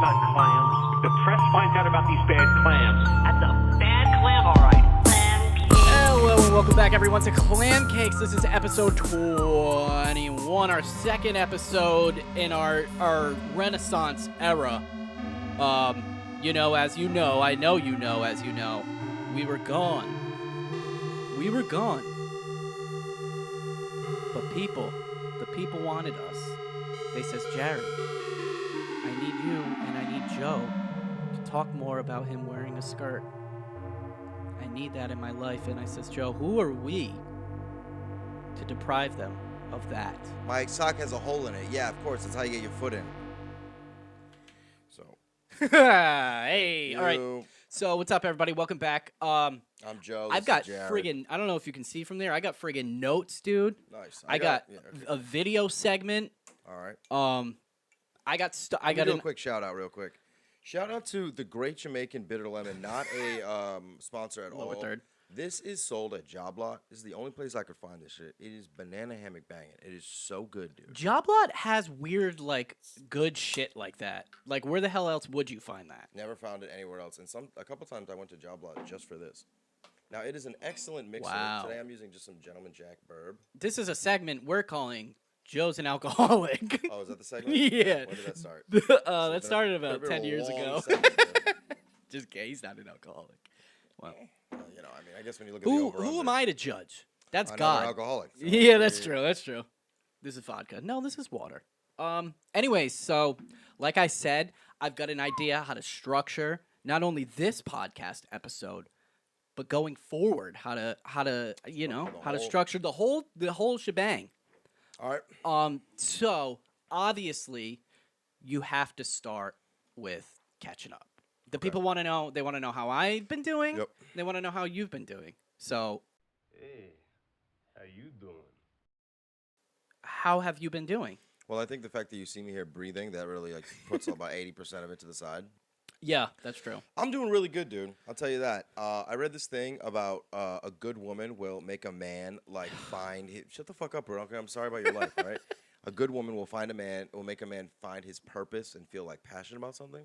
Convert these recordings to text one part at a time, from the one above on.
about clams. The press finds out about these bad clams. That's a bad clam, all right. Hello and welcome back, everyone, to Clam Cakes. This is episode 21, our second episode in our Renaissance era. As you know, I know you know, as you know, we were gone. We were gone. But the people wanted us. They says, Jared, I need you and I need Joe to talk more about him wearing a skirt. I need that in my life. And I says, Joe, who are we to deprive them of that? My sock has a hole in it. Yeah, of course. That's how you get your foot in. So. Hey, all right. So what's up, everybody? Welcome back. I'm Joe. I've got friggin', I don't know if you can see from there. I got friggin' notes, dude. Nice. I got a video segment. All right. I got a quick shout out real quick. Shout out to the Great Jamaican Bitter Lemon, not a sponsor at all. Lower third. This is sold at Job Lot. This is the only place I could find this shit. It is banana hammock banging. It is so good, dude. Job Lot has weird, good shit like that. Like, where the hell else would you find that? Never found it anywhere else. And a couple times I went to Job Lot just for this. Now, it is an excellent mixer. Wow. Today I'm using just some Gentleman Jack Burb. This is a segment we're calling Joe's an Alcoholic. Oh, is that the segment? Yeah. When did that start? That started about 10 years ago. Just kidding. He's not an alcoholic. Well, I guess when you look at the over-under. Who am I to judge? That's Another God. Alcoholic. So Yeah, that's true. That's true. This is vodka. No, this is water. Anyways, so like I said, I've got an idea how to structure not only this podcast episode, but going forward, how to structure the whole shebang. All right. So obviously, you have to start with catching up. The people want to know. They want to know how I've been doing. Yep. They want to know how you've been doing. So, Hey, how you doing? how have you been doing? Well, I think the fact that you see me here breathing, that really puts about 80% of it to the side. Yeah, that's true. I'm doing really good, dude. I'll tell you that. I read this thing about a good woman will make a man find his... Shut the fuck up, bro. Okay, I'm sorry about your life, all right? A good woman will make a man find his purpose and feel passionate about something.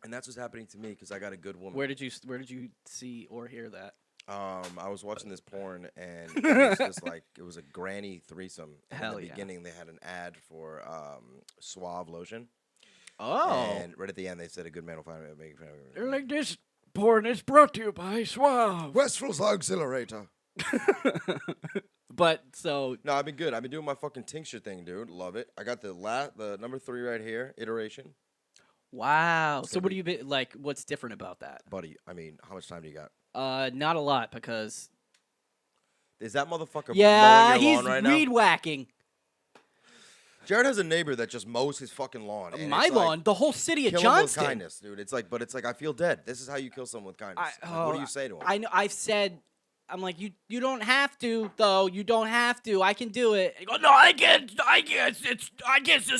And that's what's happening to me because I got a good woman. Where did you see or hear that? I was watching this porn and it was just it was a granny threesome. And Hell in the yeah. beginning, they had an ad for Suave lotion. Oh. And right at the end, they said a good man will find it. Make Like this porn is brought to you by Suave. Westfall's Auxiliator. But so No, I've been good. I've been doing my fucking tincture thing, dude. Love it. I got the number 3 right here, iteration. wow. So what do you be like? What's different about that? Buddy, I mean, how much time do you got? Not a lot because Is that motherfucker yeah, mowing your he's lawn right now? weed whacking. Jared has a neighbor that just mows his fucking lawn. and My it's lawn, the whole city of kill him with Johnston. kindness, dude. It's I feel dead. This is how you kill someone with kindness. What do you say to him? I know. I've said, I'm like, you don't have to though. You don't have to. I can do it. And he goes, no, I can't. I can't sit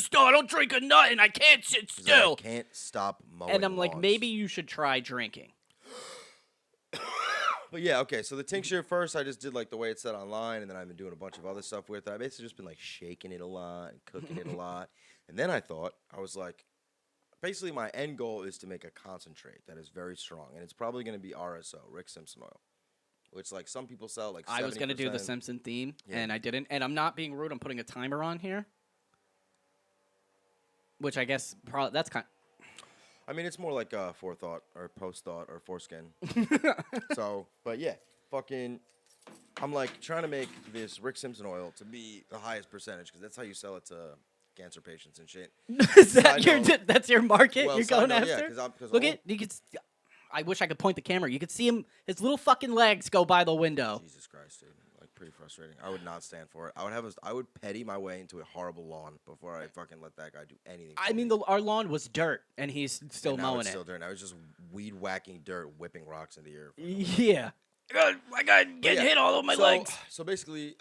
still. I don't drink a nut, and I can't sit He's still. I can't stop mowing. And I'm like, lawns. maybe you should try drinking. But yeah, okay. So the tincture first, I just did the way it said online, and then I've been doing a bunch of other stuff with it. I basically just been shaking it a lot and cooking it a lot. And then I was like, basically my end goal is to make a concentrate that is very strong, and it's probably going to be RSO, Rick Simpson oil, which some people sell 70%. I was gonna do the Simpson theme, and I didn't. And I'm not being rude. I'm putting a timer on here, which I guess that's kind. I mean, it's more like forethought or post-thought or foreskin. So, but yeah, fucking, I'm trying to make this Rick Simpson oil to be the highest percentage because that's how you sell it to cancer patients and shit. Is that that's your market? Well, you're going yeah, after? 'cause Look at you could. I wish I could point the camera. You could see his little fucking legs go by the window. Jesus Christ, dude. Pretty frustrating. I would not stand for it. I would petty my way into a horrible lawn before I fucking let that guy do anything. I mean, our lawn was dirt, and he's still now mowing it's it. still dirt. I was just weed whacking dirt, whipping rocks into the air. Yeah. I got getting hit all over my legs. So basically,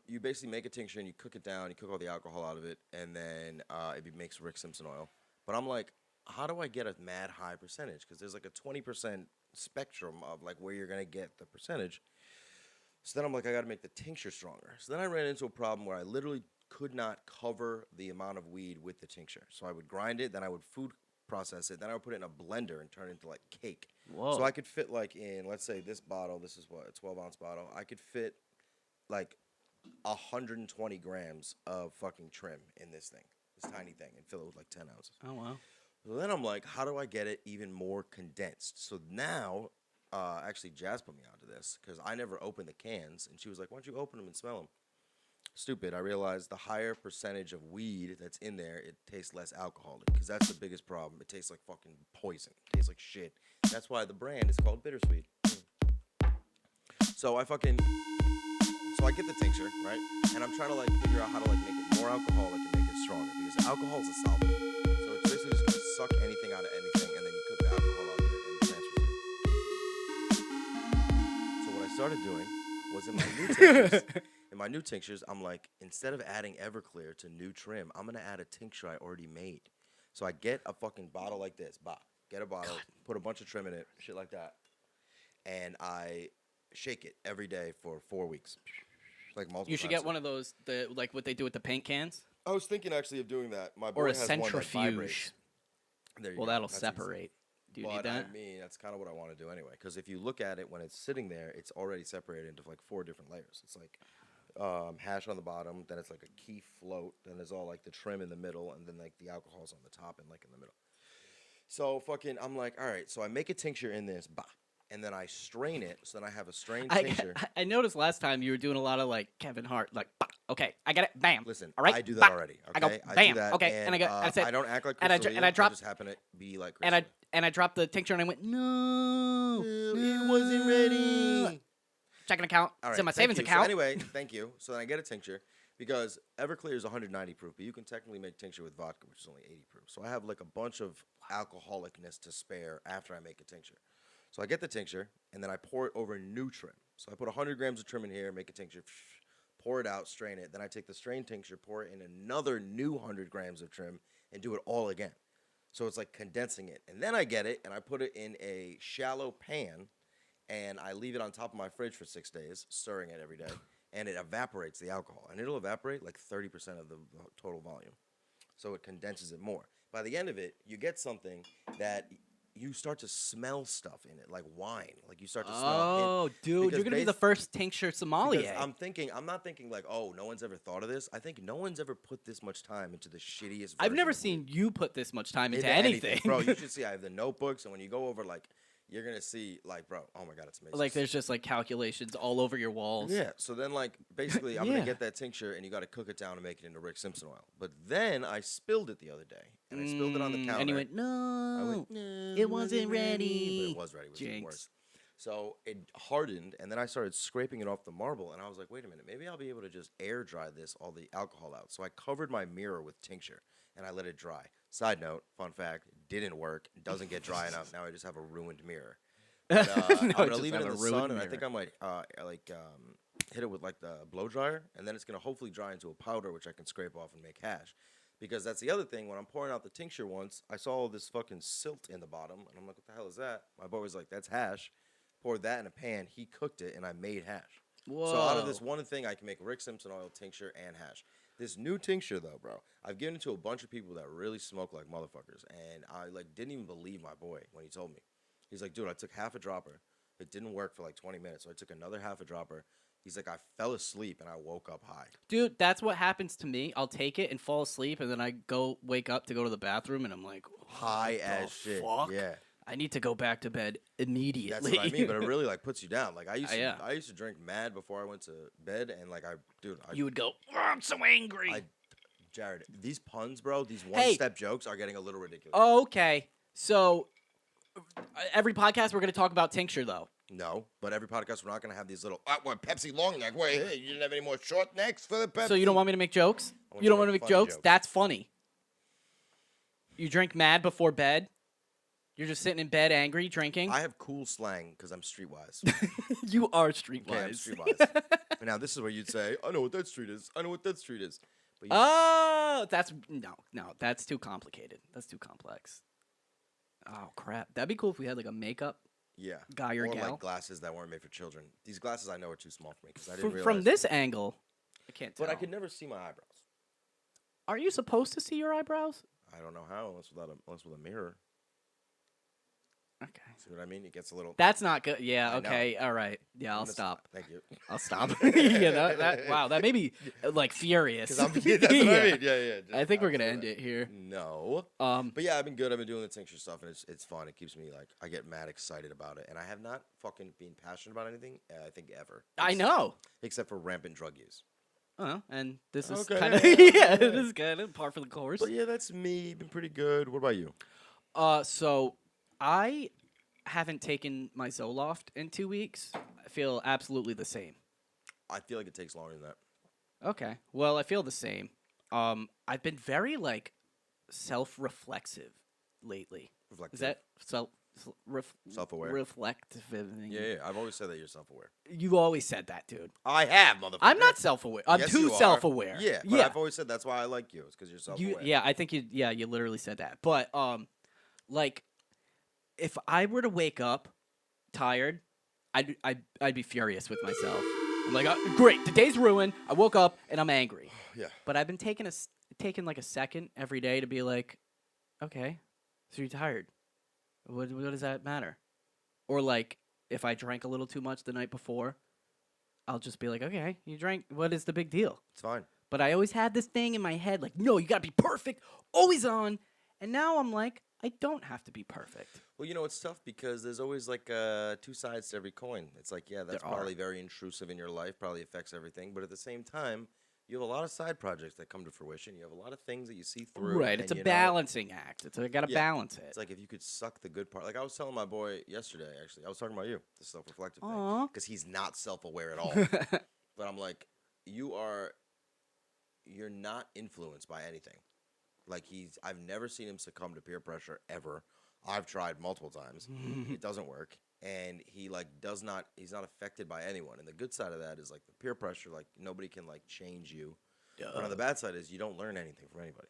you make a tincture and you cook it down. You cook all the alcohol out of it, and then it makes Rick Simpson oil. But I'm like, how do I get a mad high percentage? Because there's a 20% spectrum of where you're gonna get the percentage. So then I'm like, I got to make the tincture stronger. So then I ran into a problem where I literally could not cover the amount of weed with the tincture. So I would grind it, then I would food process it. Then I would put it in a blender and turn it into like cake. Whoa. So I could fit like in, let's say this bottle, this is what, a 12-ounce bottle. I could fit like 120 grams of fucking trim in this thing, this tiny thing, and fill it with like 10 ounces. Oh, wow. So then I'm like, how do I get it even more condensed? So now, actually, Jazz put me onto this because I never opened the cans, and she was like, why don't you open them and smell them? Stupid. I realized the higher percentage of weed that's in there, it tastes less alcoholic because that's the biggest problem. It tastes like fucking poison. It tastes like shit. That's why the brand is called Bittersweet. So I get the tincture, right? And I'm trying to like figure out how to like make it more alcoholic and make it stronger because alcohol is a solvent. So it's basically just gonna suck anything out of anything, and then you cook the alcohol out of it and transfer it. So what I started doing was in my new tinctures. In my new tinctures, I'm like, instead of adding Everclear to new trim, I'm gonna add a tincture I already made. So I get a fucking bottle like this. Get a bottle, put a bunch of trim in it, shit like that, and I shake it every day for 4 weeks, like multiple. You should times. get one of those, like what they do with the paint cans, I was thinking actually of doing that. My boy or a has one that centrifuge. vibrates. There you Well, go. that'll That's easy. separate. Do you But need that? I mean, that's kind of what I want to do anyway. Because if you look at it when it's sitting there, it's already separated into like 4 different layers. It's like hash on the bottom, then it's like a key float, then there's all like the trim in the middle, and then like the alcohol's on the top and like in the middle. So fucking, I'm like, all right. So I make a tincture in this, and then I strain it. So then I have a strained tincture. I noticed last time you were doing a lot of like Kevin Hart, like, okay, I get it, bam. Listen, all right, I do that already. Okay? I go, do bam, that, okay, and and I go, I said, I don't act like and I Crystal and I Lee, drop, just happen to be like and Crystal I dropped the tincture and I went, no, it wasn't ready. Checking account. All It's right, in my thank savings you. account. So anyway, thank you. So then I get a tincture because Everclear is 190 proof, but you can technically make tincture with vodka, which is only 80 proof. So I have like a bunch of alcoholicness to spare after I make a tincture. So I get the tincture, and then I pour it over new trim. So I put 100 grams of trim in here, make a tincture, pour it out, strain it. Then I take the strained tincture, pour it in another new 100 grams of trim, and do it all again. So it's like condensing it. And then I get it, and I put it in a shallow pan, and I leave it on top of my fridge for 6 days, stirring it every day, and it evaporates the alcohol. And it'll evaporate like 30% of the total volume. So it condenses it more. By the end of it, you get something that you start to smell stuff in it, like wine. Like you start to smell. Oh, dude, you're gonna be the first tincture sommelier. I'm not thinking like, oh, no one's ever thought of this. I think no one's ever put this much time into the shittiest. I've never version of seen you put this much time into anything. anything. Bro, you should see. I have the notebooks, and when you go over, like, you're gonna see, like, bro, oh my god, it's amazing. Like there's just like calculations all over your walls. Yeah. So then, like, basically, I'm Yeah. gonna get that tincture, and you got to cook it down and make it into Rick Simpson oil. But then I spilled it the other day, and I spilled it on the counter. And you went, no, I went, no, it wasn't ready. But it was ready. It was even Jinx. worse. So it hardened, and then I started scraping it off the marble, and I was like, wait a minute, maybe I'll be able to just air dry all the alcohol out. So I covered my mirror with tincture, and I let it dry. Side note, fun fact, didn't work. It doesn't get dry enough. Now I just have a ruined mirror. But, I'm gonna leave it in the sun, and I think I might hit it with like the blow dryer, and then it's gonna hopefully dry into a powder, which I can scrape off and make hash. Because that's the other thing. When I'm pouring out the tincture once, I saw all this fucking silt in the bottom, and I'm like, what the hell is that? My boy was like, that's hash. Poured that in a pan. He cooked it, and I made hash. Whoa. So out of this one thing, I can make Rick Simpson oil, tincture, and hash. This new tincture, though, bro, I've given it to a bunch of people that really smoke like motherfuckers, and I like didn't even believe my boy when he told me. He's like, dude, I took half a dropper. It didn't work for like 20 minutes, so I took another half a dropper. He's like, I fell asleep and I woke up high. Dude, that's what happens to me. I'll take it and fall asleep, and then I wake up to go to the bathroom, and I'm like, High as shit. Fuck? Yeah. I need to go back to bed immediately. That's what I mean, but it really like puts you down. Like I used Yeah. to drink mad before I went to bed, and like You would go, oh, I'm so angry. Jared, these puns, bro, these Hey. one-step jokes are getting a little ridiculous. Oh, okay. So every podcast we're going to talk about tincture, though. No, but every podcast we're not gonna have these little Pepsi long neck. Wait, hey, you didn't have any more short necks for the Pepsi. So you don't want me to make jokes? I want You don't want to make funny jokes? That's funny. You drink mad before bed? You're just sitting in bed angry, drinking? I have cool slang because I'm streetwise. You are streetwise. Okay, I'm streetwise. And now this is where you'd say, I know what that street is. I know what that street is. But you, Oh, no, that's too complicated. That's too complex. Oh, crap. That'd be cool if we had like a makeup yeah. guy or gal. like glasses that weren't made for children. These glasses I know are too small for me because I didn't realize. From this angle, I can't tell. But I could never see my eyebrows. Are you supposed to see your eyebrows? I don't know how unless with a mirror. Okay. See what I mean? It gets a little. That's not good. Yeah. I Okay. All right. Yeah. I'll Miss- stop. Thank you. I'll stop. Wow. That made me like furious. Because that's what I mean. Yeah. I think we're gonna end it here. No. But yeah, I've been good. I've been doing the tincture stuff, and it's fun. It keeps me like I get mad excited about it, and I have not fucking been passionate about anything. I think ever. I know. Except for rampant drug use. Oh, and this is Okay, kind of yeah. this is kind of par for the course. But yeah, that's me. Been pretty good. What about you? So I haven't taken my Zoloft in 2 weeks. I feel absolutely the same. I feel like it takes longer than that. Okay. Well, I feel the same. I've been very like self-reflexive lately. Reflective. Is that Self-aware. reflective? Yeah. I've always said that you're self-aware. You always said that, dude. I have, motherfucker. I'm not self-aware. I'm Yes, too you are. self-aware. Yeah, but I've always said that's why I like you. It's because you're self-aware. I think you literally said that. But like if I were to wake up tired, I'd be furious with myself. I'm like, great, the day's ruined. I woke up and I'm angry. Yeah. But I've been taking like a second every day to be like, okay, so you're tired. What does that matter? Or like if I drank a little too much the night before, I'll just be like, okay, you drank. What is the big deal? It's fine. But I always had this thing in my head like, no, you got to be perfect, always on. And now I'm like, I don't have to be perfect. Well, it's tough because there's always like two sides to every coin. It's like, yeah, that's probably very intrusive in your life, probably affects everything. But at the same time, you have a lot of side projects that come to fruition. You have a lot of things that you see through. Right, it's a balancing act. I got to balance it. It's like if you could suck the good part. Like I was telling my boy yesterday, actually, I was talking about you, the self-reflective thing, because he's not self-aware at all. But I'm like, you're not influenced by anything. Like I've never seen him succumb to peer pressure ever. I've tried multiple times. It doesn't work. And he's not affected by anyone. And the good side of that is like the peer pressure, like nobody can like change you. But on the bad side is you don't learn anything from anybody.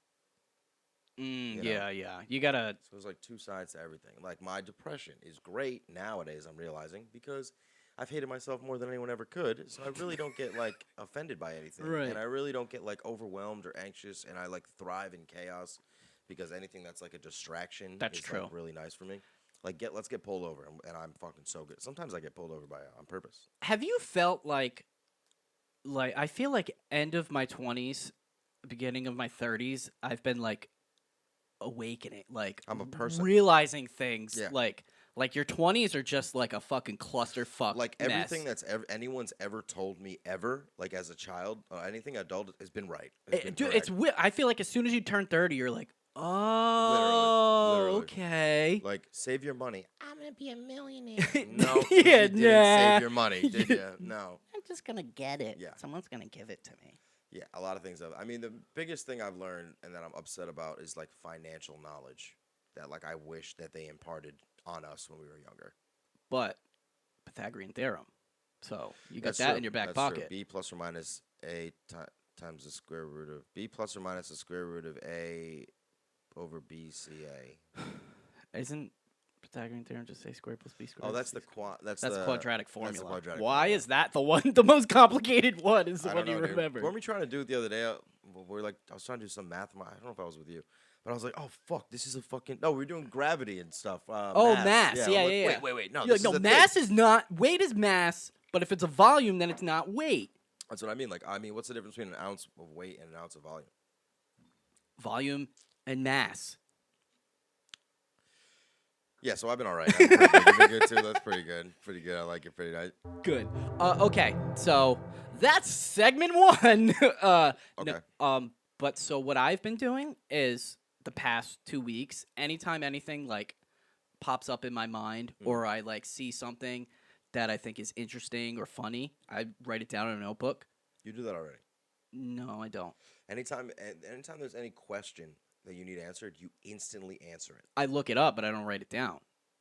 Yeah. You gotta. So there's like two sides to everything. Like my depression is great nowadays, I'm realizing, because I've hated myself more than anyone ever could. So I really don't get like offended by anything. Right. And I really don't get like overwhelmed or anxious. And I like thrive in chaos because anything that's like a distraction is true. Like, really nice for me. Like let's get pulled over, and I'm fucking so good. Sometimes I get pulled over on purpose. Have you felt like I feel like end of my 20s, beginning of my 30s, I've been like awakening, like I'm a person realizing things. Yeah. Like your 20s are just like a fucking clusterfuck. Like everything mess. that's anyone's ever told me ever, like as a child, anything adult has been right. Dude, it's weird. I feel like as soon as you turn 30, you're like, oh, Literally. Okay. Like, save your money. I'm gonna be a millionaire. Yeah, No, you didn't save your money, did you? No. I'm just gonna get it. Yeah. Someone's gonna give it to me. Yeah, a lot of things. I mean, the biggest thing I've learned and that I'm upset about is like financial knowledge that like I wish that they imparted on us when we were younger. But Pythagorean Theorem. So you got That's that true. in your back That's pocket. True. B plus or minus A times the square root of B plus or minus the square root of A over BCA. Isn't Pythagorean Theorem just say square plus B squared? Oh, that's the That's the quadratic formula. That's the quadratic Why formula. is that the most complicated one? Is the I one don't you know, dude. remember? Weren't we trying to do it the other day? I was trying to do some math. I don't know if I was with you, but I was like, oh fuck, this is a fucking. No, we were doing gravity and stuff. Mass. Yeah, like, yeah. Wait. No, You're this like, is no, the mass thing. is not. Weight is mass, but if it's a volume, then it's not weight. That's what I mean. Like, what's the difference between an ounce of weight and an ounce of volume? Volume and mass. Yeah, so I've been all right. You've been good too. That's pretty good. Pretty good. I like it. Pretty nice. Good. Okay, so that's segment one. Okay. But so what I've been doing is the past 2 weeks, anytime anything like pops up in my mind or I like see something that I think is interesting or funny, I write it down in a notebook. You do that already. No, I don't. Anytime there's any question that you need answered, you instantly answer it. I look it up, but I don't write it down.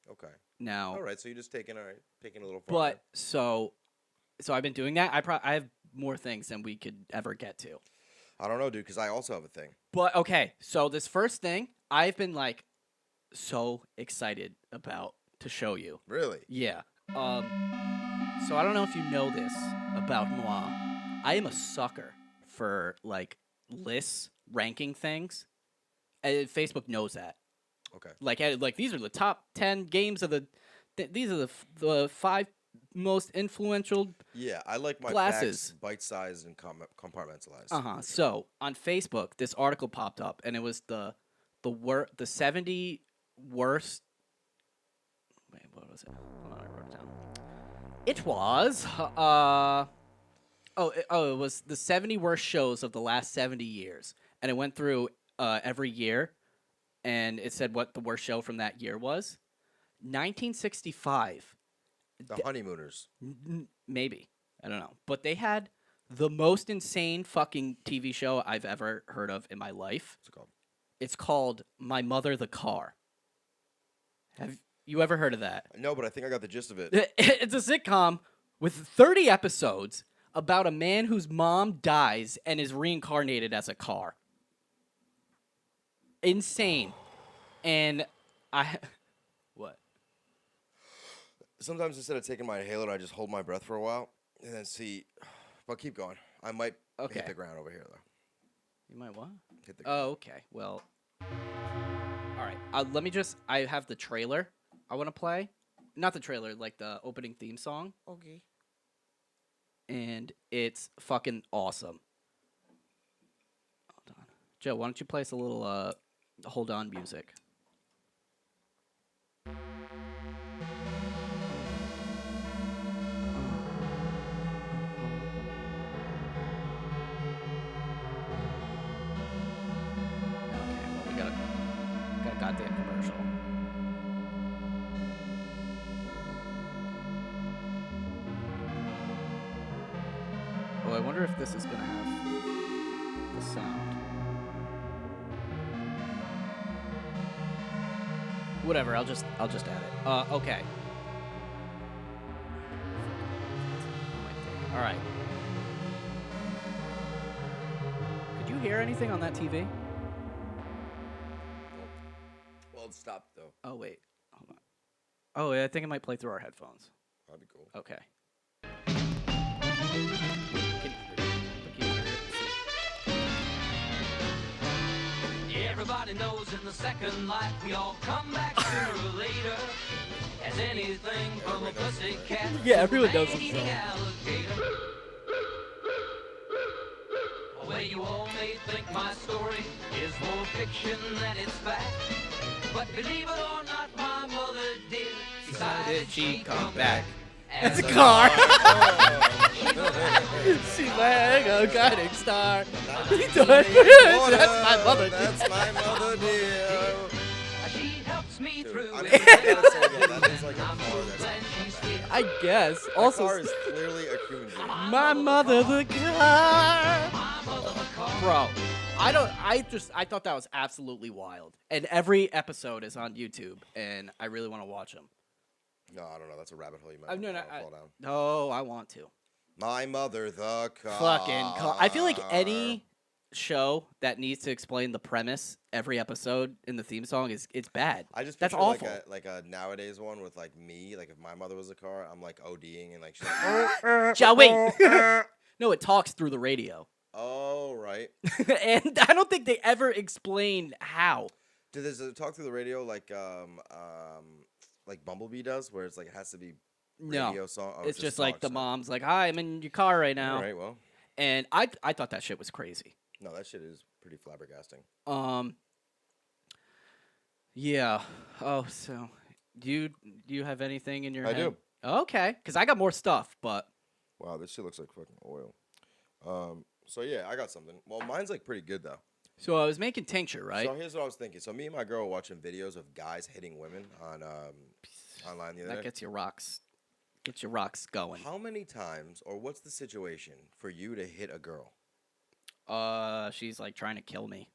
Okay. Now. All right. So you're just taking a little. Farther. But so I've been doing that. I have more things than we could ever get to. I don't know, dude, because I also have a thing. But okay, so this first thing I've been like so excited about to show you. Really? Yeah. So I don't know if you know this about moi. I am a sucker for like lists, ranking things. And Facebook knows that. Okay. Like these are the top 10 games of the. These are the 5 most influential. Yeah, I like my Glasses. facts bite-sized and compartmentalized. So on Facebook, this article popped up, and it was the 70 worst. Wait, what was it? Hold on, I wrote it down. It was it was the 70 worst shows of the last 70 years, and it went through every year, and it said what the worst show from that year was. 1965. The Honeymooners. Maybe. I don't know. But they had the most insane fucking TV show I've ever heard of in my life. What's it called? It's called My Mother the Car. Have you ever heard of that? No, but I think I got the gist of it. It's a sitcom with 30 episodes about a man whose mom dies and is reincarnated as a car. Insane. And what? Sometimes instead of taking my inhaler, I just hold my breath for a while and then see. But keep going. I might hit the ground over here, though. You might what? Hit the ground. Oh, okay. Well, all right. Let me just. I have the trailer I want to play. Not the trailer, like the opening theme song. Okay. And it's fucking awesome. Hold on. Joe, why don't you play us a little hold on music? Got a goddamn commercial. Oh, I wonder if this is gonna have the sound. Whatever, I'll just add it. Okay. All right. Could you hear anything on that TV? Well, it stopped, though. Oh, wait. Hold on. Oh, yeah, I think it might play through our headphones. That'd be cool. Okay. Can you hear it? Everybody knows in the second life we all come back sooner or later. As anything from a pussycat. Yeah, everyone knows to this an song. alligator. Well, you all may think my story is more fiction than it's fact. But believe it or not, my mother did. Decided she'd come back It's a car. She's like a guiding star. That's my mother. That's my mother, dear. She helps me through. I mean, I gotta say that is like a car that's. I guess. Also, That car is clearly a human being. my mother the car. Bro, I thought that was absolutely wild. And every episode is on YouTube, and I really want to watch them. No, I don't know. That's a rabbit hole you might fall down. No, I want to. My mother, the car. Fucking car. I feel like any show that needs to explain the premise every episode in the theme song it's bad. I just that's picture awful. like a nowadays one with like me, like if my mother was a car, I'm like ODing and like she's like, Joey. No, it talks through the radio. oh right. And I don't think they ever explain how. Does it talk through the radio like Bumblebee does, where it's like it has to be radio song? Oh, it's just like the talks, mom's like, "Hi, I'm in your car right now." All right, well. And I thought that shit was crazy. No, that shit is pretty flabbergasting. Yeah. Oh, so do you have anything in your head? I do. Okay, because I got more stuff, but Wow, this shit looks like fucking oil. So yeah, I got something. Well, mine's like pretty good though. so I was making tincture, right? So here's what I was thinking. So me and my girl were watching videos of guys hitting women on online the other That day. gets your rocks going. How many times, or what's the situation for you to hit a girl? She's like trying to kill me.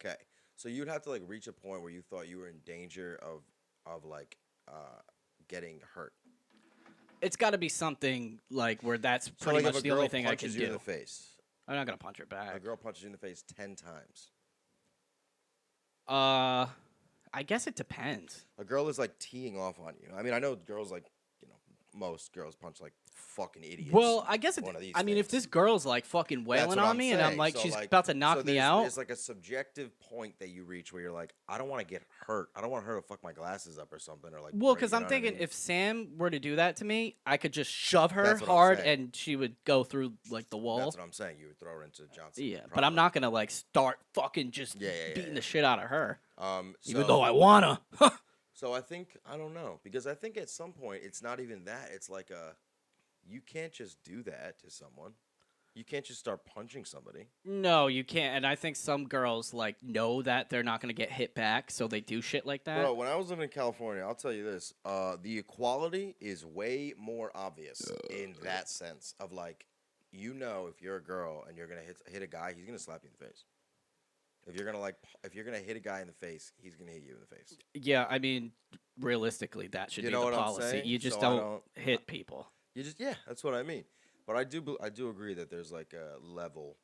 Okay, so you'd have to like reach a point where you thought you were in danger of like getting hurt. It's got to be something like where that's So pretty like if much a the girl only thing I can punches you in do. the face, I'm not gonna punch her back. a girl punches you in the face 10 times. I guess it depends. A girl is like teeing off on you. I mean, I know girls like, most girls punch like fucking idiots. Well, I guess one of these I mean, if things. this girl's like fucking That's wailing what on I'm me, and I'm saying. like, So, she's like, about to knock me there's, out. There's like a subjective point that you reach where you're like, I don't want to get hurt. I don't want her to fuck my glasses up or something, or like. Well, break, because you I'm know what I thinking mean? if Sam were to do that to me, I could just shove her That's what I'm hard, saying. and she would go through like the wall. That's what I'm saying. You would throw her into Johnson. Yeah, but I'm proper. not gonna like start fucking just beating the shit out of her. Even though I wanna. So I think I don't know, because I think at some point it's not even that. It's like you can't just do that to someone. You can't just start punching somebody. No, you can't. And I think some girls like know that they're not gonna get hit back, so they do shit like that. Bro, when I was living in California, I'll tell you this: the equality is way more obvious in that sense of like, if you're a girl and you're gonna hit a guy, he's gonna slap you in the face. If you're gonna hit a guy in the face, he's gonna hit you in the face. Yeah, I mean, realistically, that should You be know the what I'm policy. saying? You just So I don't hit people. You just that's what I mean. But I do agree that there's like a level,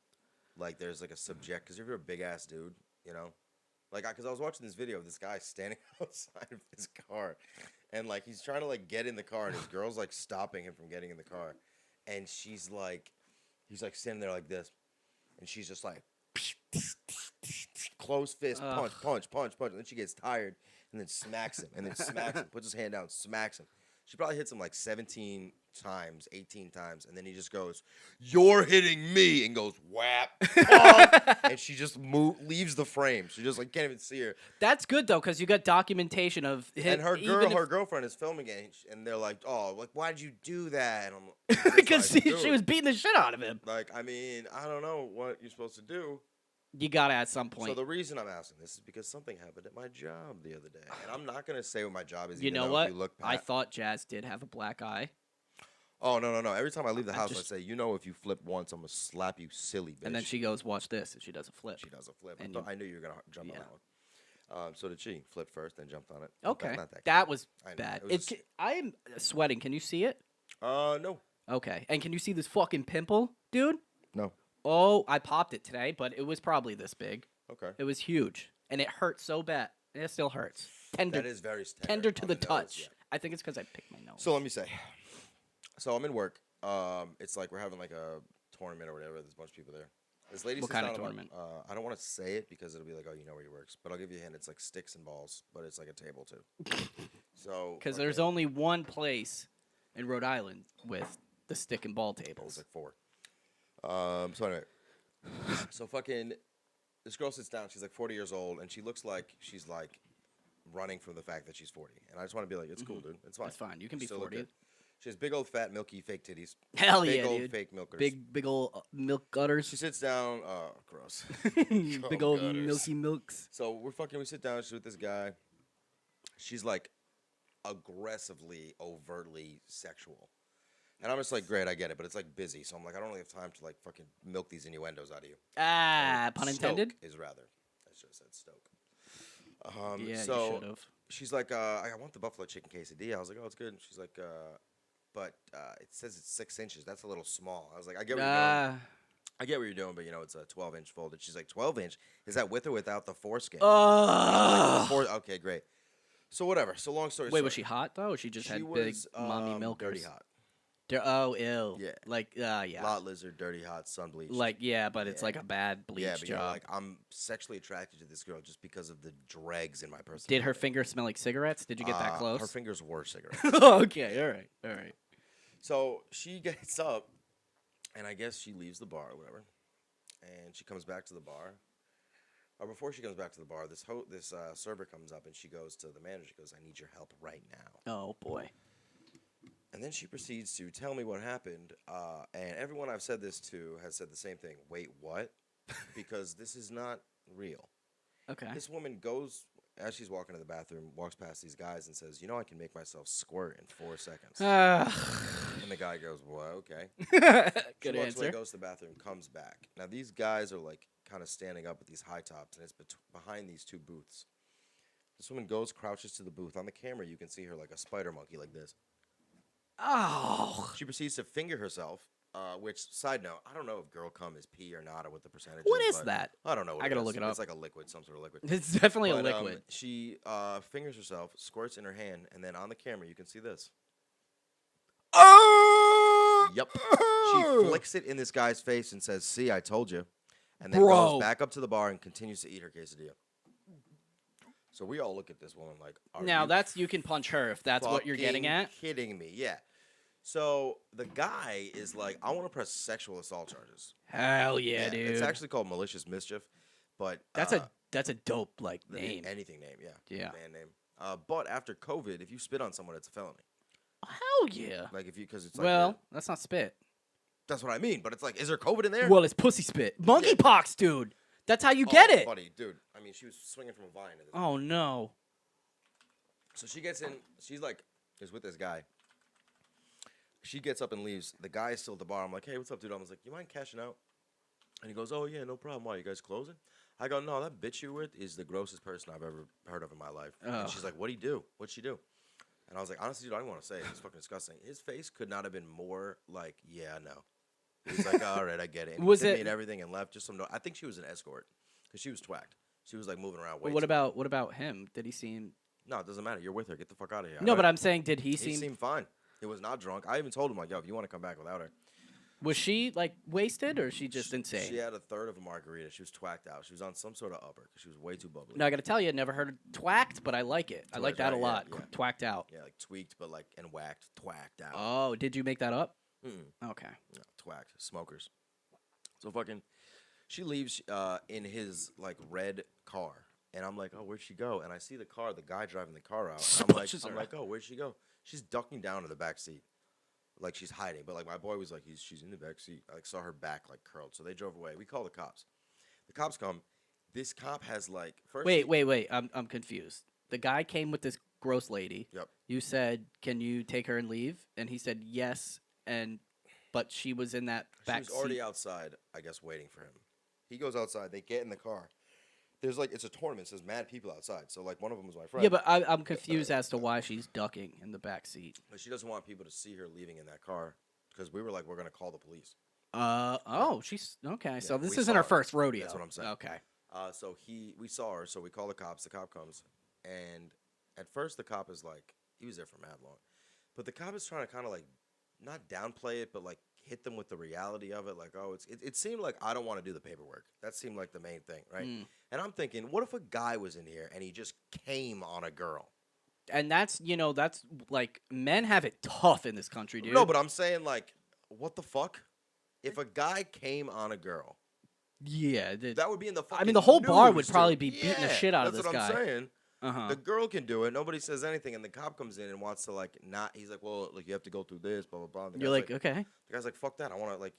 like there's like a subject. Because if you're a big ass dude, because I was watching this video of this guy standing outside of his car, and like he's trying to like get in the car, and his girl's like stopping him from getting in the car, and he's like standing there like this, and she's just like close fist punch, and then she gets tired, and then smacks him, puts his hand down, smacks him. She probably hits him like 17 times, 18 times, and then he just goes, "You're hitting me," and goes whap, and she just leaves the frame. She just like can't even see her. That's good though, because you got documentation of him. And her girlfriend is filming it, and they're like, "Oh, like why'd you do that?" And I'm like, because she was beating the shit out of him. like, I mean, I don't know what you're supposed to do. You gotta at some point. So the reason I'm asking this is because something happened at my job the other day, and I'm not gonna say what my job is. You even know though what? If you look I thought Jazz did have a black eye. Oh no! Every time I leave the house, I say, if you flip once, I'm gonna slap you, silly bitch. And then she goes, "Watch this," and she does a flip. She does a flip. And I knew you were gonna jump on that one. So did she? Flipped first, then jumped on it. Okay, not that was I know. bad. It was I'm sweating. Can you see it? No. Okay, and can you see this fucking pimple, dude? No. Oh, I popped it today, but it was probably this big. Okay. It was huge, and it hurt so bad. And it still hurts. Tender. That is very tender to on the nose, touch. yeah. I think it's because I picked my nose. So let me say. So I'm in work. It's like we're having like a tournament or whatever. There's a bunch of people there. This lady What sits kind of down tournament? I don't want to say it because it'll be like, oh, you know where he works. But I'll give you a hint. It's like sticks and balls, but it's like a table too. So Because there's only one place in Rhode Island with the stick and ball tables. It's like 4. So anyway, so fucking this girl sits down. She's like 40 years old, and she looks like she's like running from the fact that she's 40. And I just want to be like, it's cool, dude. It's fine. That's fine. You can be Still look 40. good. She has big old fat milky fake titties. Hell big yeah, old dude. fake milkers. Big old milk gutters. She sits down. Oh, gross. Big old gutters. milky milks. So we sit down. She's with this guy. She's like aggressively, overtly sexual. And I'm just like, great, I get it, but it's like busy. So I'm like, I don't really have time to like fucking milk these innuendos out of you. Pun intended? Stoke is rather. I should have said Stoke. Yeah, so you should have. she's like, I want the buffalo chicken quesadilla. I was like, oh, it's good. And she's like, but it says it's 6 inches. That's a little small. I was like, I get what you're doing. I get what you're doing, but it's a 12-inch folded. She's like, 12-inch? Is that with or without the foreskin? Okay, great. So whatever. So long story short. Wait, was she hot though? Or she just had big mommy milkers? Dirty hot. Oh, ew. Yeah. Like, yeah. Lot lizard, dirty hot, sun bleached. Like, yeah, but it's like a bad bleach yeah, but job. like I'm sexually attracted to this girl just because of the dregs in my personality. Did her fingers smell like cigarettes? Did you get that close? Her fingers were cigarettes. Okay, all right. So she gets up, and I guess she leaves the bar or whatever, and she comes back to the bar. Or before she comes back to the bar, this server comes up, and she goes to the manager. She goes, "I need your help right now." Oh boy. And then she proceeds to tell me what happened, and everyone I've said this to has said the same thing. Wait, what? Because this is not real. Okay. This woman goes, as she's walking to the bathroom, walks past these guys and says, I can make myself squirt in 4 seconds. And the guy goes, well, okay. Good she walks away, answer. goes to the bathroom, comes back. Now, these guys are like kind of standing up with these high tops, and it's behind these 2 booths. This woman goes, crouches to the booth. On the camera, you can see her like a spider monkey like this. Oh. She proceeds to finger herself, which, side note, I don't know if girl cum is pee or not or what the percentage What is. is that? I don't know what I gotta is. look it up. It's like a liquid, some sort of liquid. It's definitely But, a liquid. She fingers herself, squirts in her hand, and then on the camera, you can see this. Yep. She flicks it in this guy's face and says, "See, I told you," and then Bro. goes back up to the bar and continues to eat her quesadilla. So we all look at this woman like, "Are Now you that's you can punch her if that's what you're getting fucking at. kidding me?" Yeah. So the guy is like, "I want to press sexual assault charges." Hell yeah, dude. It's actually called malicious mischief, but That's a dope like name. anything name, yeah, Yeah. man name. But after COVID, if you spit on someone, it's a felony. Hell yeah. Like if you, because it's like, Well, that's not spit. that's what I mean. But it's like, is there COVID in there? Well, it's pussy spit. Monkeypox, dude. That's how you get it. buddy, dude. I mean, she was swinging from a vine. At this Oh no. So she gets in. She's like, is with this guy. She gets up and leaves. The guy is still at the bar. I'm like, "Hey, what's up, dude?" I was like, "You mind cashing out?" And he goes, "Oh yeah, no problem. Why, you guys closing?" I go, "No, that bitch you with is the grossest person I've ever heard of in my life." And Ugh. she's like, "What'd he do? What'd she do?" And I was like, "Honestly, dude, I don't want to say it. It's fucking disgusting." His face could not have been more like, "Yeah, no." He's like, "All right, I get it." And Was he tipped it- me and everything and left. Just some. I think she was an escort because she was twacked. She was like moving around. Way What too much. about him? Did he seem? No, it doesn't matter. You're with her. Get the fuck out of here. No, but I'm saying, did he He seem? seemed fine. He was not drunk. I even told him like, "Yo, if you want to come back without her." Was she like wasted or is she just insane? She had a third of a margarita. She was twacked out. She was on some sort of upper because she was way too bubbly. No, I gotta tell you, I never heard of twacked, but I like it. I like that a right, lot. yeah. Twacked out. Yeah, like tweaked, but like and whacked, twacked out. Oh, did you make that up? Mm-mm. Okay. No, twacked, smokers. So fucking, she leaves in his like red car, and I'm like, "Oh, where'd she go?" And I see the car, the guy driving the car out. And Pushes I'm her like, "Oh, where'd she go?" She's ducking down to the back seat, like she's hiding. But like my boy was like, "She's in the back seat." I like saw her back like curled, so they drove away. We call the cops. The cops come. This cop has like first. Wait. I'm confused. The guy came with this gross lady. Yep. You said, "Can you take her and leave?" And he said, "Yes." But she was in that back She was already seat. outside, I guess, waiting for him. He goes outside. They get in the car. There's like it's a tournament. So there's mad people outside. So like one of them was my friend. Yeah, but I'm confused as to why she's ducking in the back seat. But she doesn't want people to see her leaving in that car because we were like, we're gonna call the police. She's okay. So Yeah, this we isn't saw her her. first rodeo. That's what I'm saying. Okay. So we saw her. So we call the cops. The cop comes, and at first the cop is like, he was there for mad long, but the cop is trying to kind of like not downplay it, but like hit them with the reality of it. Like, oh, it seemed like I don't want to do the paperwork. That seemed like the main thing, right? And I'm thinking, what if a guy was in here and he just came on a girl? And that's like men have it tough in this country, dude. No, but I'm saying like, what the fuck? If a guy came on a girl, yeah, that would be in the fucking I mean, the whole bar news, would probably dude. be beating the Yeah, shit out of that's this what guy. I'm saying. Uh-huh. The girl can do it. Nobody says anything, and the cop comes in and wants to like not. He's like, well, like you have to go through this, blah blah blah. The You're guy's like, okay. The guy's like, fuck that. I want to like.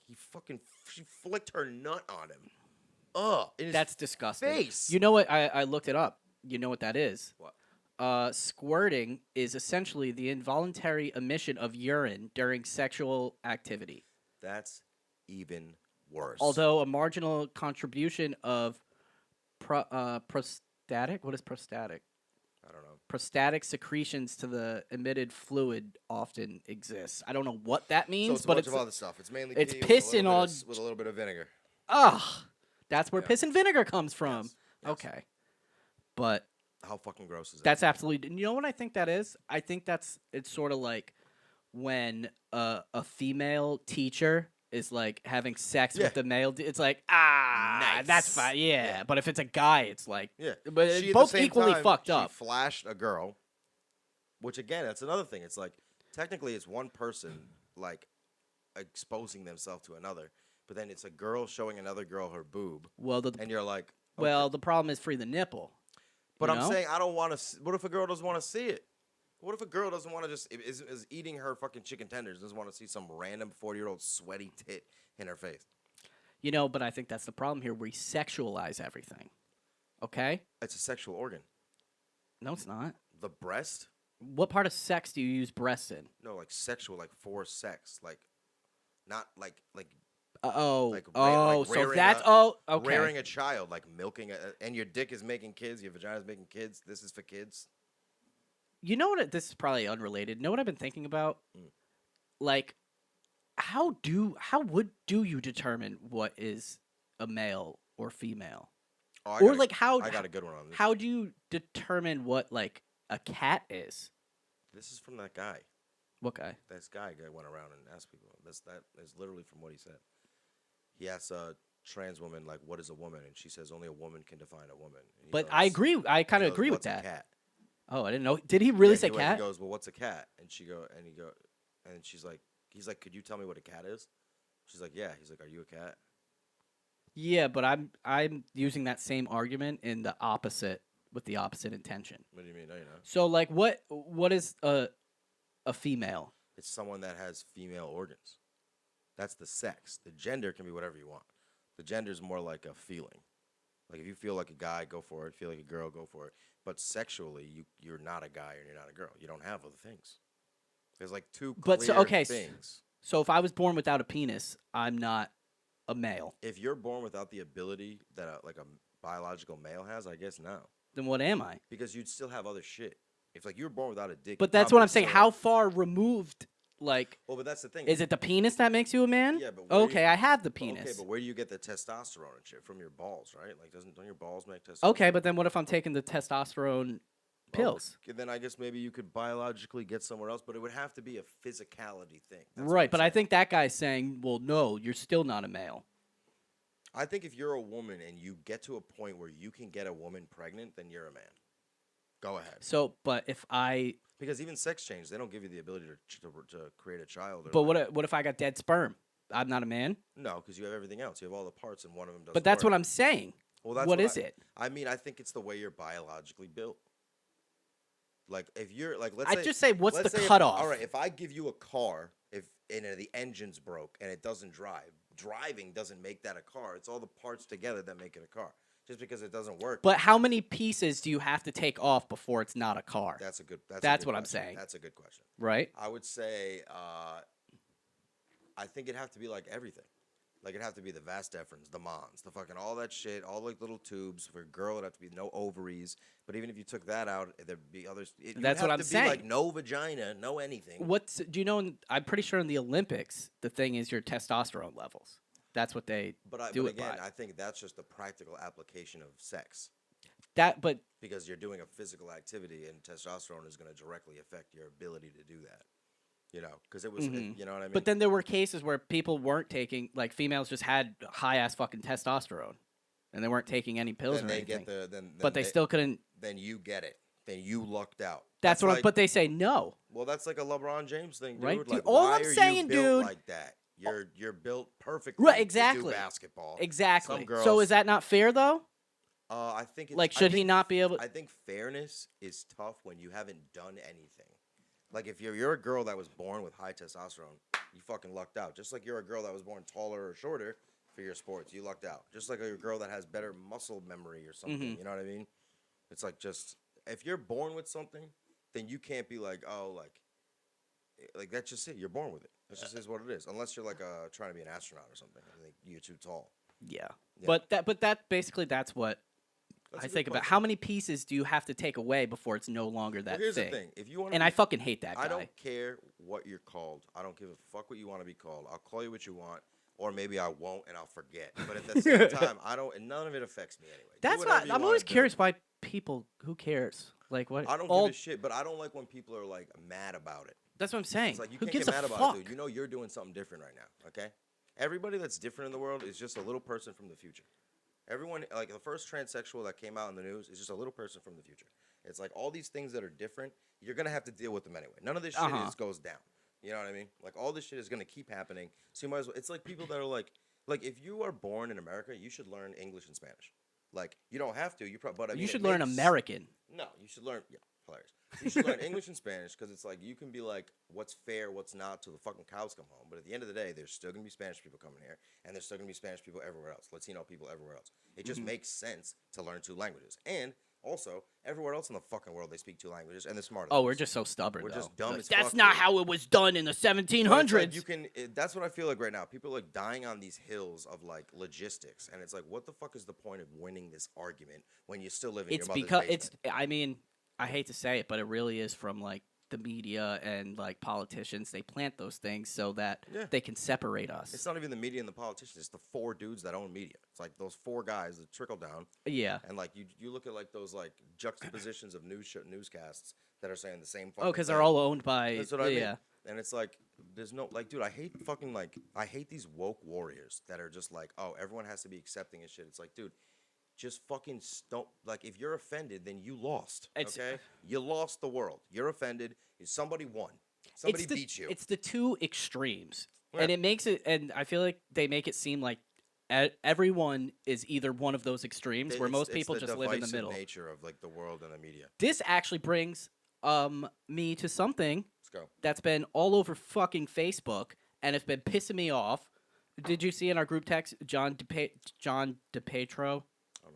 She flicked her nut on him. In his That's disgusting. face. You know what? I looked it up. You know what that is? What? Squirting is essentially the involuntary emission of urine during sexual activity. That's even worse. Although a marginal contribution of prostatic, what is prostatic? I don't know. Prostatic secretions to the emitted fluid often exists. I don't know what that So means, it's a but bunch it's of other stuff. It's mainly it's pee with piss a and little all. bit of- with a little bit of vinegar. Ugh, that's where Yeah. piss and vinegar comes from. Yes, yes. Okay, but How fucking gross is that? that's absolutely. You know what I think that is? I think it's sort of like when a female teacher is like having sex Yeah. with the male. It's like Nice. that's fine. Yeah. Yeah. But if it's a guy, it's like Yeah, But She, at the both same equally time, fucked she up. Flashed a girl, which again, that's another thing. It's like technically it's one person like exposing themselves to another, but then it's a girl showing another girl her boob, Well, and you're like, well, okay. the problem is free the nipple. But you I'm know? saying I don't want to. What if a girl doesn't want to see it? What if a girl doesn't want to just is eating her fucking chicken tenders, doesn't want to see some random 40-year-old sweaty tit in her face? But I think that's the problem here. We sexualize everything. Okay? It's a sexual organ. No, it's not. The breast? What part of sex do you use breasts in? No, like sexual, like for sex, like not like So rearing that's okay. rearing a child, like milking and your dick is making kids, your vagina's making kids. This is for kids. You know what? This is probably unrelated. You know what I've been thinking about? Like, how would you determine what is a male or female? Oh, Or like how I got a good one on this. How do you determine what like a cat is? This is from that guy. What guy? This guy went around and asked people. That is literally from what he said. He asked a trans woman, like, what is a woman? And she says only a woman can define a woman. And he But goes- I agree. I kind he of goes, agree with "What's a that. cat?" Oh, I didn't know. Did he really Yeah, say cat? He goes, well, what's a cat? And he she's like, he's like, could you tell me what a cat is? She's like, yeah. He's like, are you a cat? Yeah, but I'm using that same argument in the opposite with the opposite intention. What do you mean? No, you're not. So like, what is a female? It's someone that has female organs. That's the sex. The gender can be whatever you want. The gender is more like a feeling. Like if you feel like a guy, go for it. Feel like a girl, go for it. But sexually, you're not a guy and you're not a girl. You don't have other things. There's like two clear things. So if I was born without a penis, I'm not a male. If you're born without the ability that like a biological male has, I guess no. Then what am I? Because you'd still have other shit. If like you were born without a dick. But that's what I'm saying. How far removed? Like, well, but that's the thing. Is it the penis that makes you a man? Yeah, but okay, I have the penis. Okay, but where do you get the testosterone and shit? From your balls, right? Like, don't your balls make testosterone? Okay, but then what if I'm taking the testosterone pills? Okay, then I guess maybe you could biologically get somewhere else, but it would have to be a physicality thing. Right, but I think that guy's saying, well, no, you're still not a male. I think if you're a woman and you get to a point where you can get a woman pregnant, then you're a man. Go ahead. So, but if I... Because even sex change, they don't give you the ability to create a child. But what if I got dead sperm? I'm not a man? No, because you have everything else. You have all the parts, and one of them doesn't But that's work. what I'm saying. Well, that's what is it? I mean, I think it's the way you're biologically built. Like, if you're, like, let's say... I'd just say, what's the cutoff? All right, if I give you a car, and the engine's broke, and it doesn't drive, driving doesn't make that a car. It's all the parts together that make it a car. Just because it doesn't work. But how many pieces do you have to take off before it's not a car? That's what I'm saying. That's a good question. Right? I would say, I think it'd have to be like everything. Like it'd have to be the vas deferens, the mons, the fucking all that shit, all like little tubes. For a girl, it'd have to be no ovaries. But even if you took that out, there'd be others. That's what I'm saying. Like no vagina, no anything. Do you know? I'm pretty sure in the Olympics, the thing is your testosterone levels. That's what they do but it again, by. I think that's just the practical application of sex. Because you're doing a physical activity, and testosterone is going to directly affect your ability to do that. You know, because it was, you know what I mean? But then there were cases where people weren't taking, like females just had high-ass fucking testosterone, and they weren't taking any pills or anything. But they still couldn't. Then you get it. Then you lucked out. That's what but they say no. Well, that's like a LeBron James thing, dude. Right? Like, all why I'm are saying, you built dude. like that? You're built perfectly. Right, exactly. To do basketball. Exactly. Some girls, so is that not fair, though? I think. Should he not be able? I think fairness is tough when you haven't done anything. Like if you're a girl that was born with high testosterone, you fucking lucked out. Just like you're a girl that was born taller or shorter for your sports, you lucked out. Just like a girl that has better muscle memory or something. You know what I mean? It's like just if you're born with something, then you can't be like, oh, like that's just it. You're born with it. That just is what it is. Unless you're like trying to be an astronaut or something. I think you're too tall. Yeah. But that's what I think about. How many pieces do you have to take away before it's no longer that here's thing? the thing. If you want, I fucking hate that guy. I don't care what you're called. I don't give a fuck what you want to be called. I'll call you what you want, or maybe I won't and I'll forget. But at the same time, I don't. And none of it affects me anyway. That's why I'm always curious why people. Who cares? Like what? I don't give a shit. But I don't like when people are like mad about it. That's what I'm saying. It's like you who can't gives get mad a about fuck? it, dude. You know you're doing something different right now. Okay. Everybody that's different in the world is just a little person from the future. Everyone, like the first transsexual that came out in the news is just a little person from the future. It's like all these things that are different, you're going to have to deal with them anyway. None of this shit goes down. You know what I mean? Like all this shit is going to keep happening. So you might as well, it's like people that are like if you are born in America, you should learn English and Spanish. Like you don't have to, but I mean, you should learn American. No, you should learn, hilarious. You should learn English and Spanish because it's like you can be like what's fair, what's not till the fucking cows come home. But at the end of the day, there's still going to be Spanish people coming here, and there's still going to be Spanish people everywhere else, Latino people everywhere else. It just makes sense to learn two languages. And also, everywhere else in the fucking world, they speak two languages, and they're smarter. Oh, we're just so stubborn, We're though. just dumb as That's fuck, not dude. how it was done in the 1700s. Like that's what I feel like right now. People are like dying on these hills of like logistics, and it's like, what the fuck is the point of winning this argument when you still live in your mother's basement? I mean, I hate to say it, but it really is from like the media and like politicians. They plant those things so that they can separate us. It's not even the media and the politicians. It's the four dudes that own media. It's like those four guys that trickle down. Yeah. And like you look at like those like juxtapositions of newscasts that are saying the same fucking because thing. they're all owned by. That's what I mean. And it's like, there's no, like, dude, I hate fucking, like, I hate these woke warriors that are just like, oh, everyone has to be accepting and shit. It's like, dude, just fucking don't, like, if you're offended, then you lost, okay? You lost the world. You're offended. Somebody won. Somebody beat you. It's the two extremes. Yeah. And it makes it, and I feel like they make it seem like everyone is either one of those extremes where most people just live in the middle. It's the nature of, like, the world and the media. This actually brings me to something Let's go. that's been all over fucking Facebook, and it's been pissing me off. Did you see in our group text John DePetro? I don't know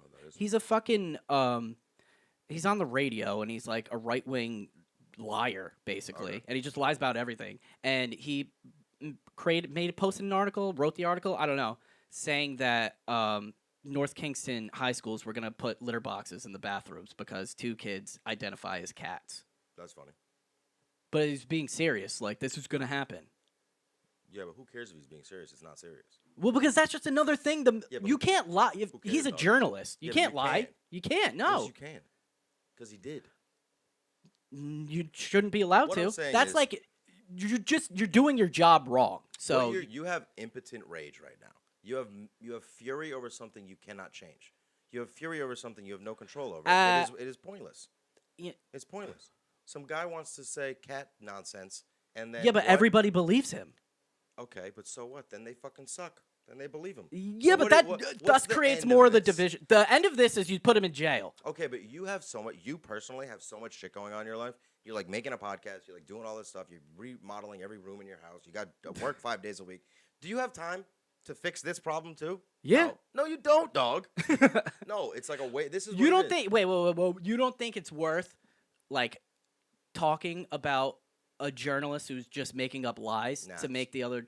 what that is. He's a fucking he's on the radio, and he's like a right-wing liar basically, and he just lies about everything. And he posted an article, wrote the article, I don't know, saying that North Kingston high schools were gonna put litter boxes in the bathrooms because 2 kids identify as cats. That's funny. But he's being serious. Like, this is gonna happen. Yeah, but who cares if he's being serious? It's not serious. Well, because that's just another thing. You can't lie. He's a journalist. You can't lie. You can't. No. Yes, you can. Because he did. You shouldn't be allowed What to. I'm saying That's is- like you're doing your job wrong. So Well, you have impotent rage right now. You have fury over something you cannot change. You have fury over something you have no control over. It is pointless. Yeah. It's pointless. Some guy wants to say cat nonsense, and then yeah, but what? everybody believes him. Okay, but so what? Then they fucking suck. Then they believe him. Yeah, So but what- that what's thus the creates end more of the this? division. The end of this is you put him in jail. Okay, but you have so much. You personally have so much shit going on in your life. You're like making a podcast. You're like doing all this stuff. You're remodeling every room in your house. You got to work 5 days a week. Do you have time to fix this problem too? Yeah. No, you don't, dog. No, it's like a way. This is You what don't it is. think? Wait. You don't think it's worth like talking about a journalist who's just making up lies Nah. to make the other?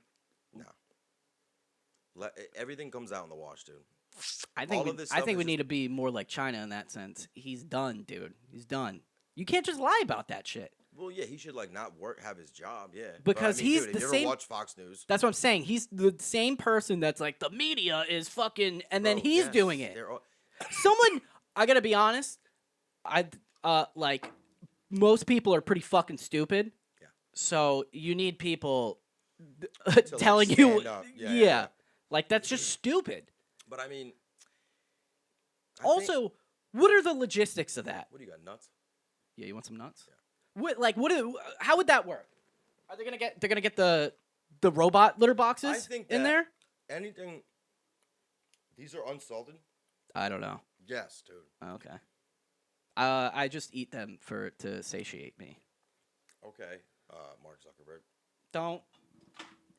No. Everything comes out in the wash, dude. I think All of this I stuff think is we just- need to be more like China in that sense. He's done, dude. He's done. You can't just lie about that shit. Well, yeah, he should like not have his job, yeah. Because but, I mean, he's dude, the if you same- ever watch Fox News? That's what I'm saying. He's the same person that's like the media is fucking, and then Bro, he's yes, doing it. they're all- Someone, I gotta be honest. Like most people are pretty fucking stupid. Yeah. So you need people like, telling you, stand up. Yeah. like that's just stupid. But I mean, I Also, think, what are the logistics of that? what do you got, nuts? Yeah, you want some nuts? Yeah. How would that work? Are they gonna get? They're gonna get the robot litter boxes I think in that- there? Anything? These are unsalted. I don't know. Yes, dude. Okay. I just eat them to satiate me. Okay, Mark Zuckerberg. Don't.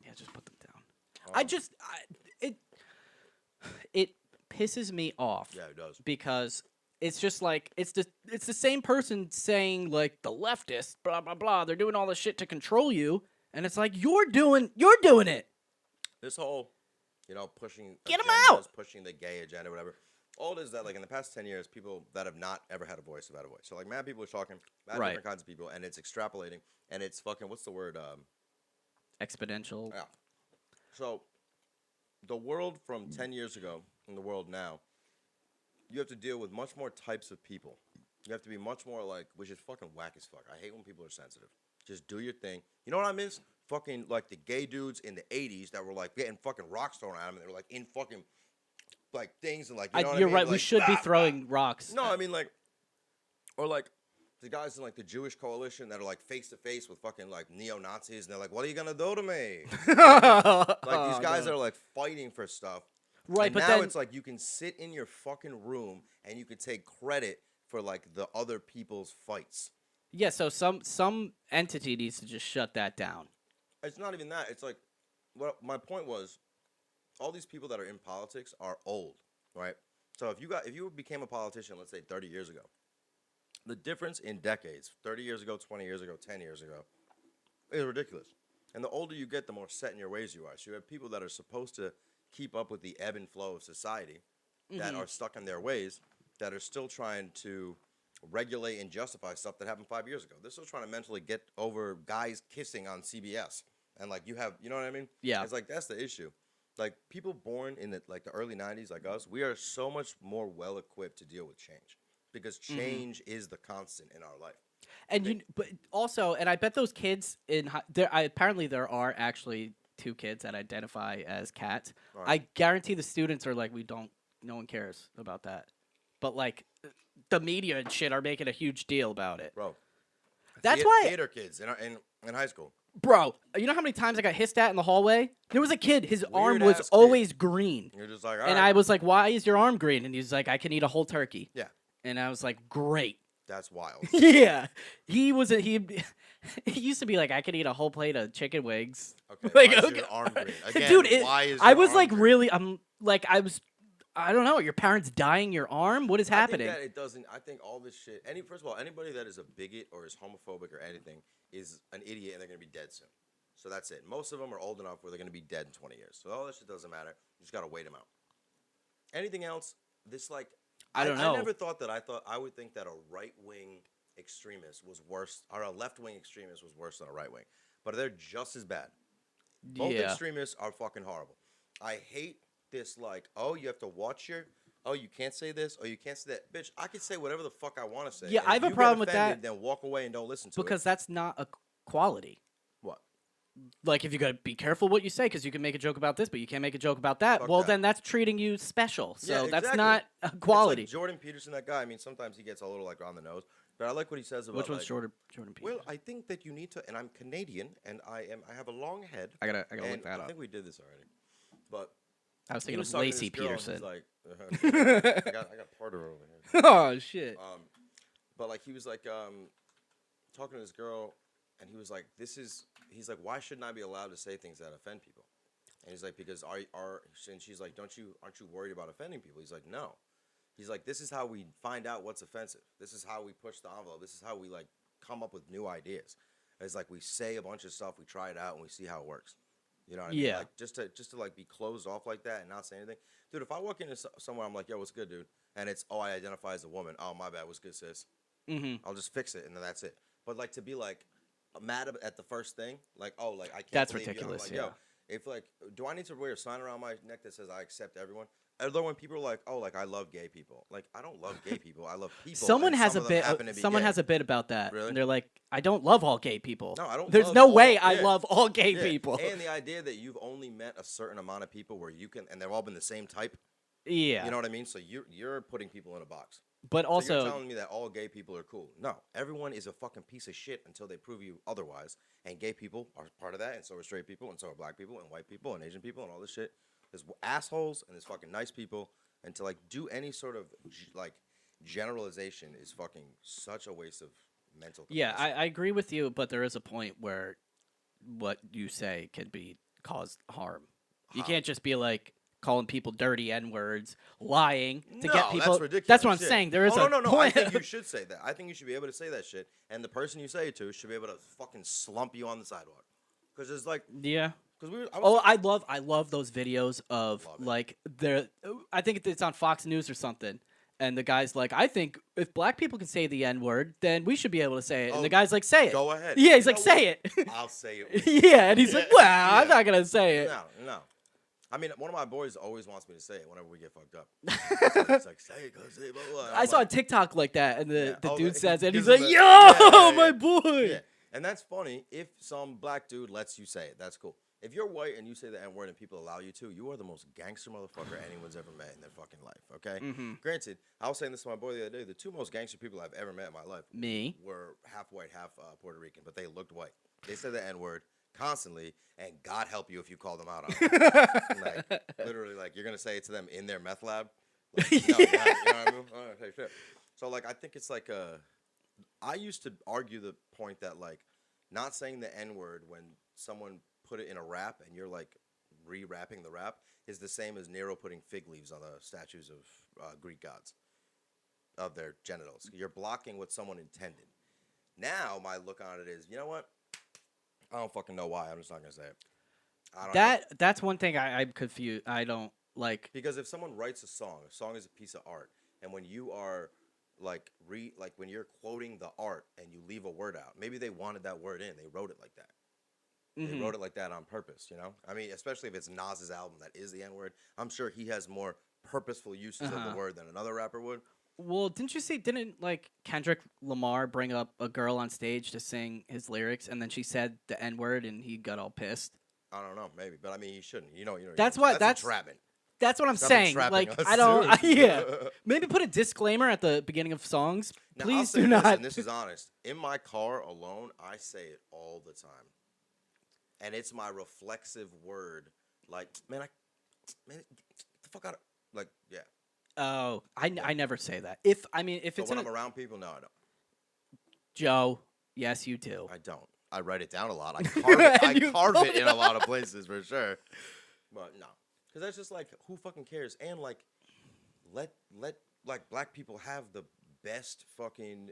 Yeah, just put them down. Um, It pisses me off. Yeah, it does. Because it's just like it's the same person saying like the leftists blah blah blah, they're doing all this shit to control you, and it's like you're doing it. This whole, pushing Get 'em agendas, out! pushing the gay agenda, whatever. All it is that, like, in the past 10 years, people that have not ever had a voice have had a voice. So, like, mad people are talking, mad Right. different kinds of people, and it's extrapolating, and it's fucking, what's the word? Exponential. Yeah. So, the world from 10 years ago and the world now, you have to deal with much more types of people. You have to be much more, like, which is fucking whack as fuck. I hate when people are sensitive. Just do your thing. You know what I miss? Fucking, like, the gay dudes in the 80s that were, like, getting fucking rocks thrown at them, and they were, like, in fucking, like, things, and, like, you know what I You're mean? right. We Like, should be throwing rocks. No, I mean, like, or, like, the guys in, like, the Jewish coalition that are, like, face-to-face with fucking, like, neo-Nazis, and they're like, what are you gonna do to me? Like, these guys are, like, fighting for stuff. Right, And but now then it's like you can sit in your fucking room and you can take credit for, like, the other people's fights. yeah. So some entity needs to just shut that down. It's not even that. It's like, well, my point was, all these people that are in politics are old, right? So if you became a politician, let's say 30 years ago, the difference in decades, 30 years ago, 20 years ago, 10 years ago, is ridiculous. And the older you get, the more set in your ways you are. So you have people that are supposed to keep up with the ebb and flow of society that are stuck in their ways, that are still trying to regulate and justify stuff that happened 5 years ago. They're still trying to mentally get over guys kissing on CBS. And, like, you know what I mean? Yeah. It's like, that's the issue. Like, people born in the early 90s like us, we are so much more well-equipped to deal with change. Because change is the constant in our life. And but also, and I bet those kids apparently there are actually 2 kids that identify as cats. Right. I guarantee the students are like, no one cares about that. But like, the media and shit are making a huge deal about it. Bro. That's why, Theater kids in high school. bro. You know how many times I got hissed at in the hallway? There was a kid. His arm was Weird-ass always green, You're just like, all and right. I was like, "Why is your arm green?" And he's like, "I can eat a whole turkey." Yeah. And I was like, "Great." That's wild. Yeah, he used to be like, I could eat a whole plate of chicken wings. Okay. Like, Why is okay. your arm green? Again, Dude, why is I your was arm like green? really, I don't know. Your parents dyeing your arm? What is happening? I think that it doesn't. I think all this shit. First of all, anybody that is a bigot or is homophobic or anything is an idiot, and they're gonna be dead soon. So that's it. Most of them are old enough where they're gonna be dead in 20 years. So all that shit doesn't matter. You just gotta wait them out. Anything else? This like I don't know. I never thought that. I would think that a right wing extremist was worse, or a left wing extremist was worse than a right wing. But they're just as bad. Both Yeah. extremists are fucking horrible. I hate this, like, oh, you have to watch you can't say this, or you can't say that. Bitch, I can say whatever the fuck I want to say. Yeah, And I if have a you get problem with offended, that. Then walk away and don't listen to Because it. that's not a quality. What? Like, if you gotta be careful what you say, because you can make a joke about this, but you can't make a joke about that. Fuck well, that. then that's treating you special. So Yeah, that's exactly. not a It's quality. like Jordan Peterson, that guy. I mean, sometimes he gets a little like on the nose, but I like what he says about Which one's like, Jordan Peterson? Well, I think that you need to, and I'm Canadian, and I have a long head. I gotta and look that I up. think we did this already, but I was he thinking was of talking to Lacey this girl, and Peterson. he's like, I got Porter over here. Oh shit. But like he was like talking to this girl, and he was like, he's like, why shouldn't I be allowed to say things that offend people? And he's like, because and she's like, aren't you worried about offending people? He's like, no. He's like, this is how we find out what's offensive. This is how we push the envelope. This is how we like come up with new ideas. It's like we say a bunch of stuff, we try it out, and we see how it works. You know what I mean? Yeah. Like just to like be closed off like that and not say anything. Dude, if I walk into somewhere, I'm like, yo, what's good, dude? And it's, oh, I identify as a woman. Oh, my bad. What's good, sis? Mm-hmm. I'll just fix it, and then that's it. But like to be like mad at the first thing, like, oh, like I can't. That's believe ridiculous. You. I'm Yeah. like, yo, if like, do I need to wear a sign around my neck that says I accept everyone? Although when people are like, oh, like I love gay people, like I don't love gay people. I love people. Someone and has some a of them bit. happen to be Someone gay. has a bit about that. Really? And they're like, I don't love all gay people. No, I don't. There's love no all- way I yeah. love all gay Yeah. people. And the idea that you've only met a certain amount of people where you can, and they've all been the same type. Yeah. You know what I mean? So you're putting people in a box. But So also, you're telling me that all gay people are cool. No, everyone is a fucking piece of shit until they prove you otherwise. And gay people are part of that, and so are straight people, and so are black people, and white people, and Asian people, and all this shit. There's assholes, and there's fucking nice people. And to like do any sort of like generalization is fucking such a waste of mental capacity. yeah, I agree with you. But there is a point where what you say can be cause harm. You How? can't just be like calling people dirty N-words, lying to No, get people. that's ridiculous. That's what I'm shit. saying. There is oh, a no. I point. think you should say that. I think you should be able to say that shit, and the person you say it to should be able to fucking slump you on the sidewalk. Because it's like, Yeah. because Oh, I love those videos of Love it. like I think it's on Fox News or something, and the guy's like, I think if black people can say the N-word, then we should be able to say it. And Oh, the guy's like, say it. go ahead. Yeah, he's You like, know say it. I'll say it. with you. Yeah, and he's like, well, Yeah. I'm not gonna say it. No. I mean, one of my boys always wants me to say it whenever we get fucked up. It's like, say it, cause say it, blah, blah. And I I'm saw a like, TikTok like that, and the Oh, dude he says it, and gives he's him like, the- yo, yeah, my yeah. boy. Yeah, and that's funny if some black dude lets you say it. That's cool. If you're white and you say the N-word and people allow you to, you are the most gangster motherfucker anyone's ever met in their fucking life, okay? Granted, I was saying this to my boy the other day, the two most gangster people I've ever met in my life Me. were half white, half Puerto Rican, but they looked white. They said the N-word constantly, and God help you if you call them out on it. Like, literally, like, you're going to say it to them in their meth lab? Like, no, you know what I mean? Oh, okay, shit. So, like, I think it's like I used to argue the point that, like, not saying the N-word when someone put it in a rap and you're, like, re-rapping the rap is the same as Nero putting fig leaves on the statues of Greek gods, of their genitals. You're blocking what someone intended. Now, my look on it is, you know what? I don't fucking know why. I'm just not going to say it. I don't know. That's one thing I'm confused. I don't like. Because if someone writes a song is a piece of art, and when you are like when you're quoting the art and you leave a word out, maybe they wanted that word in. They wrote it like that. They wrote it like that on purpose, you know? I mean, especially if it's Nas's album that is the N-word. I'm sure he has more purposeful uses of the word than another rapper would. Well, didn't like Kendrick Lamar bring up a girl on stage to sing his lyrics, and then she said the N word, and he got all pissed. I don't know, maybe, but I mean, he shouldn't. That's entrapment. That's what I'm Stop saying. entrapping Like us, I don't. dude. Yeah. Maybe put a disclaimer at the beginning of songs. Now, Please I'll say do this, not. and this is honest. In my car alone, I say it all the time, and it's my reflexive word. Like, man, get the fuck out of, like, yeah. Oh, I never say that. If So it's when in I'm around people, no, I don't. Joe, yes, you do. I don't. I write it down a lot. I carve it. I You carve carve it in a lot of places for sure. But no, because that's just like, who fucking cares? And like, let like black people have the best fucking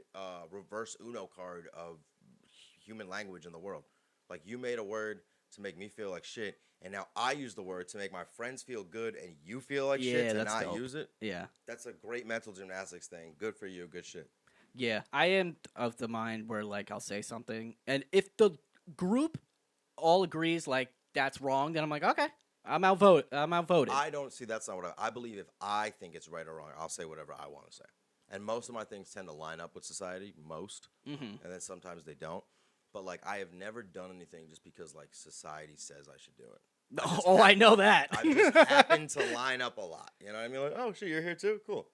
reverse Uno card of human language in the world. Like, you made a word to make me feel like shit, and now I use the word to make my friends feel good, and you feel like shit to that's not dope. use it. Yeah. That's a great mental gymnastics thing. Good for you. Good shit. Yeah, I am of the mind where like I'll say something, and if the group all agrees like that's wrong, then I'm like, okay, I'm outvoted. I don't see, that's not what I believe. If I think it's right or wrong, I'll say whatever I want to say. And most of my things tend to line up with society, and then sometimes they don't. But like, I have never done anything just because like society says I should do it. I know that. I just happen to line up a lot. You know what I mean? Like, oh shit, you're here too? Cool.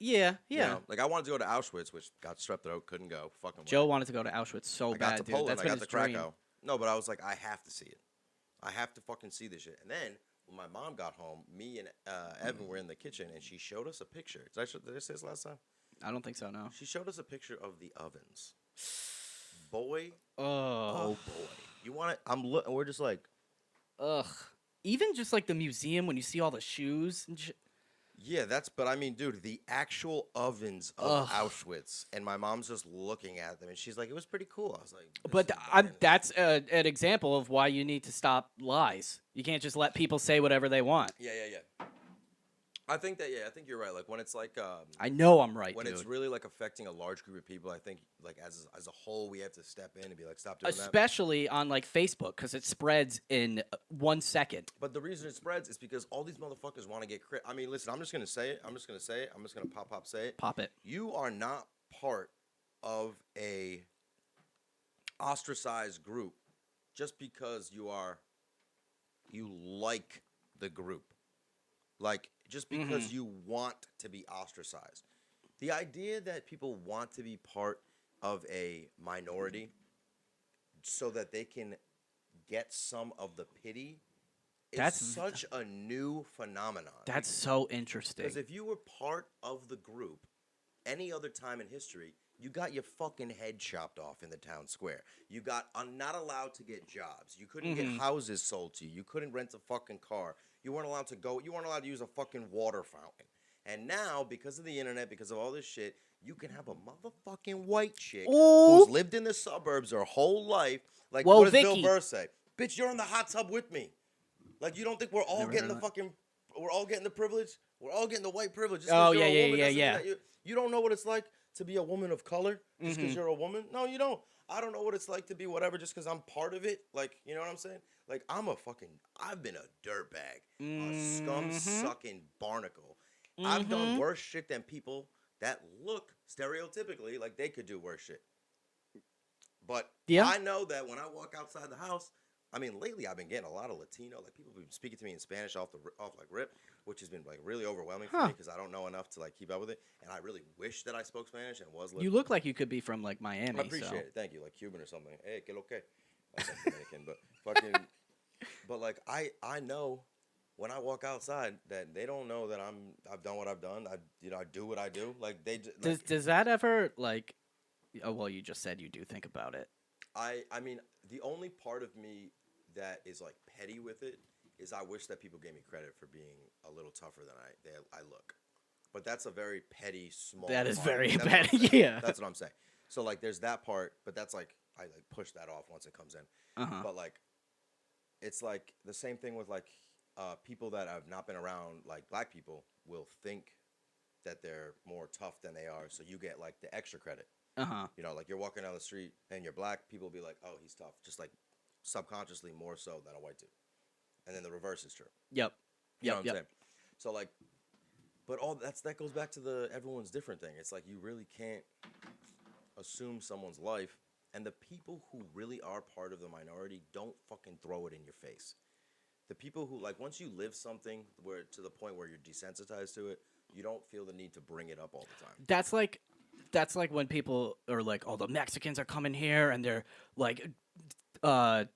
Yeah. You know, like, I wanted to go to Auschwitz, which got strep throat, couldn't go. Fucking Joe way. wanted to go to Auschwitz so I got bad, to dude. Poland, That's I been got his to dream. Krakow. No, but I was like, I have to see it. I have to fucking see this shit. And then when my mom got home, me and Evan were in the kitchen, and she showed us a picture. Did I say this last time? I don't think so. No. She showed us a picture of the ovens. Boy, Oh boy, you want it? I'm looking. We're just like, ugh. Even just like the museum when you see all the shoes and shit. yeah, but I mean, dude, the actual ovens of Auschwitz, and my mom's just looking at them, and she's like, it was pretty cool. I was like, But that's an example of why you need to stop lies. You can't just let people say whatever they want. Yeah. I think you're right. Like, when it's like, I know I'm right, when dude. it's really like affecting a large group of people, I think like as a whole, we have to step in and be like, stop doing that. Especially on like Facebook, because it spreads in 1 second. But the reason it spreads is because all these motherfuckers want to get I mean, listen, I'm just gonna say it. I'm just gonna pop say it. Pop it. You are not part of a ostracized group just because you like the group. Like, just because you want to be ostracized. The idea that people want to be part of a minority so that they can get some of the pity is such a new phenomenon. That's so interesting. Because if you were part of the group any other time in history, you got your fucking head chopped off in the town square. You got not allowed to get jobs. You couldn't get houses sold to you. You couldn't rent a fucking car. You weren't allowed to go. You weren't allowed to use a fucking water fountain. And now, because of the internet, because of all this shit, you can have a motherfucking white chick who's lived in the suburbs her whole life. Like, what does Bill Burr say? Bitch, you're in the hot tub with me. Like, you don't think we're all getting the fucking, we're all getting the privilege? We're all getting the white privilege. Just 'cause you're a woman, yeah. You don't know what it's like to be a woman of color just because you're a woman? No, you don't. I don't know what it's like to be whatever just because I'm part of it. Like, you know what I'm saying? Like, I've been a dirtbag, a scum-sucking barnacle. I've done worse shit than people that look stereotypically like they could do worse shit. But I know that when I walk outside the house, I mean, lately I've been getting a lot of Latino, like people have been speaking to me in Spanish off like rip, which has been like really overwhelming for me because I don't know enough to like keep up with it, and I really wish that I spoke Spanish and was. You look like you could be from like Miami. I appreciate it. Thank you, like Cuban or something. Hey, que lo que? That's not Dominican, but fucking, but like I know when I walk outside that they don't know that I've done what I've done. I do what I do. Like they like, does that ever like? Oh well, you just said you do think about it. I mean, the only part of me that is like petty with it is I wish that people gave me credit for being a little tougher than I look. But that's a very petty, small. That is part. very That's petty. Yeah, that's what I'm saying. So like, there's that part, but that's like I like push that off once it comes in. But like, it's like the same thing with like people that have not been around like black people will think that they're more tough than they are, so you get like the extra credit. You know, like you're walking down the street and you're black, people will be like, oh, he's tough. Just like subconsciously more so than a white dude. And then the reverse is true. Yep. You know what I'm saying? So like, But that goes back to the everyone's different thing. It's like you really can't assume someone's life, and the people who really are part of the minority don't fucking throw it in your face. The people who, like, once you live something where to the point where you're desensitized to it, you don't feel the need to bring it up all the time. That's like when people are like, oh, the Mexicans are coming here and they're like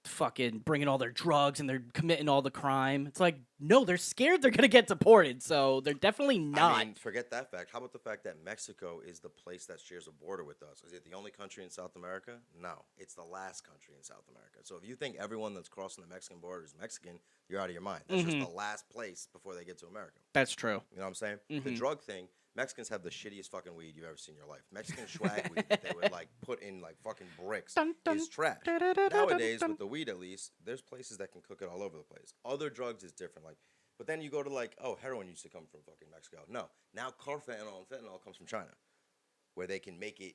fucking bringing all their drugs and they're committing all the crime. It's like, no, they're scared they're gonna get deported, so they're definitely not. I mean, forget that fact. How about the fact that Mexico is the place that shares a border with us? Is it the only country in South America? No, it's the last country in South America. So if you think everyone that's crossing the Mexican border is Mexican, you're out of your mind. That's just the last place before they get to America. That's true. You know what I'm saying? The drug thing, Mexicans have the shittiest fucking weed you've ever seen in your life. Mexican swag weed that they would like put in like fucking bricks is trash. Nowadays, with the weed at least, there's places that can cook it all over the place. Other drugs is different. Like, but then you go to like, oh, heroin used to come from fucking Mexico. No, now carfentanil and fentanyl comes from China, where they can make it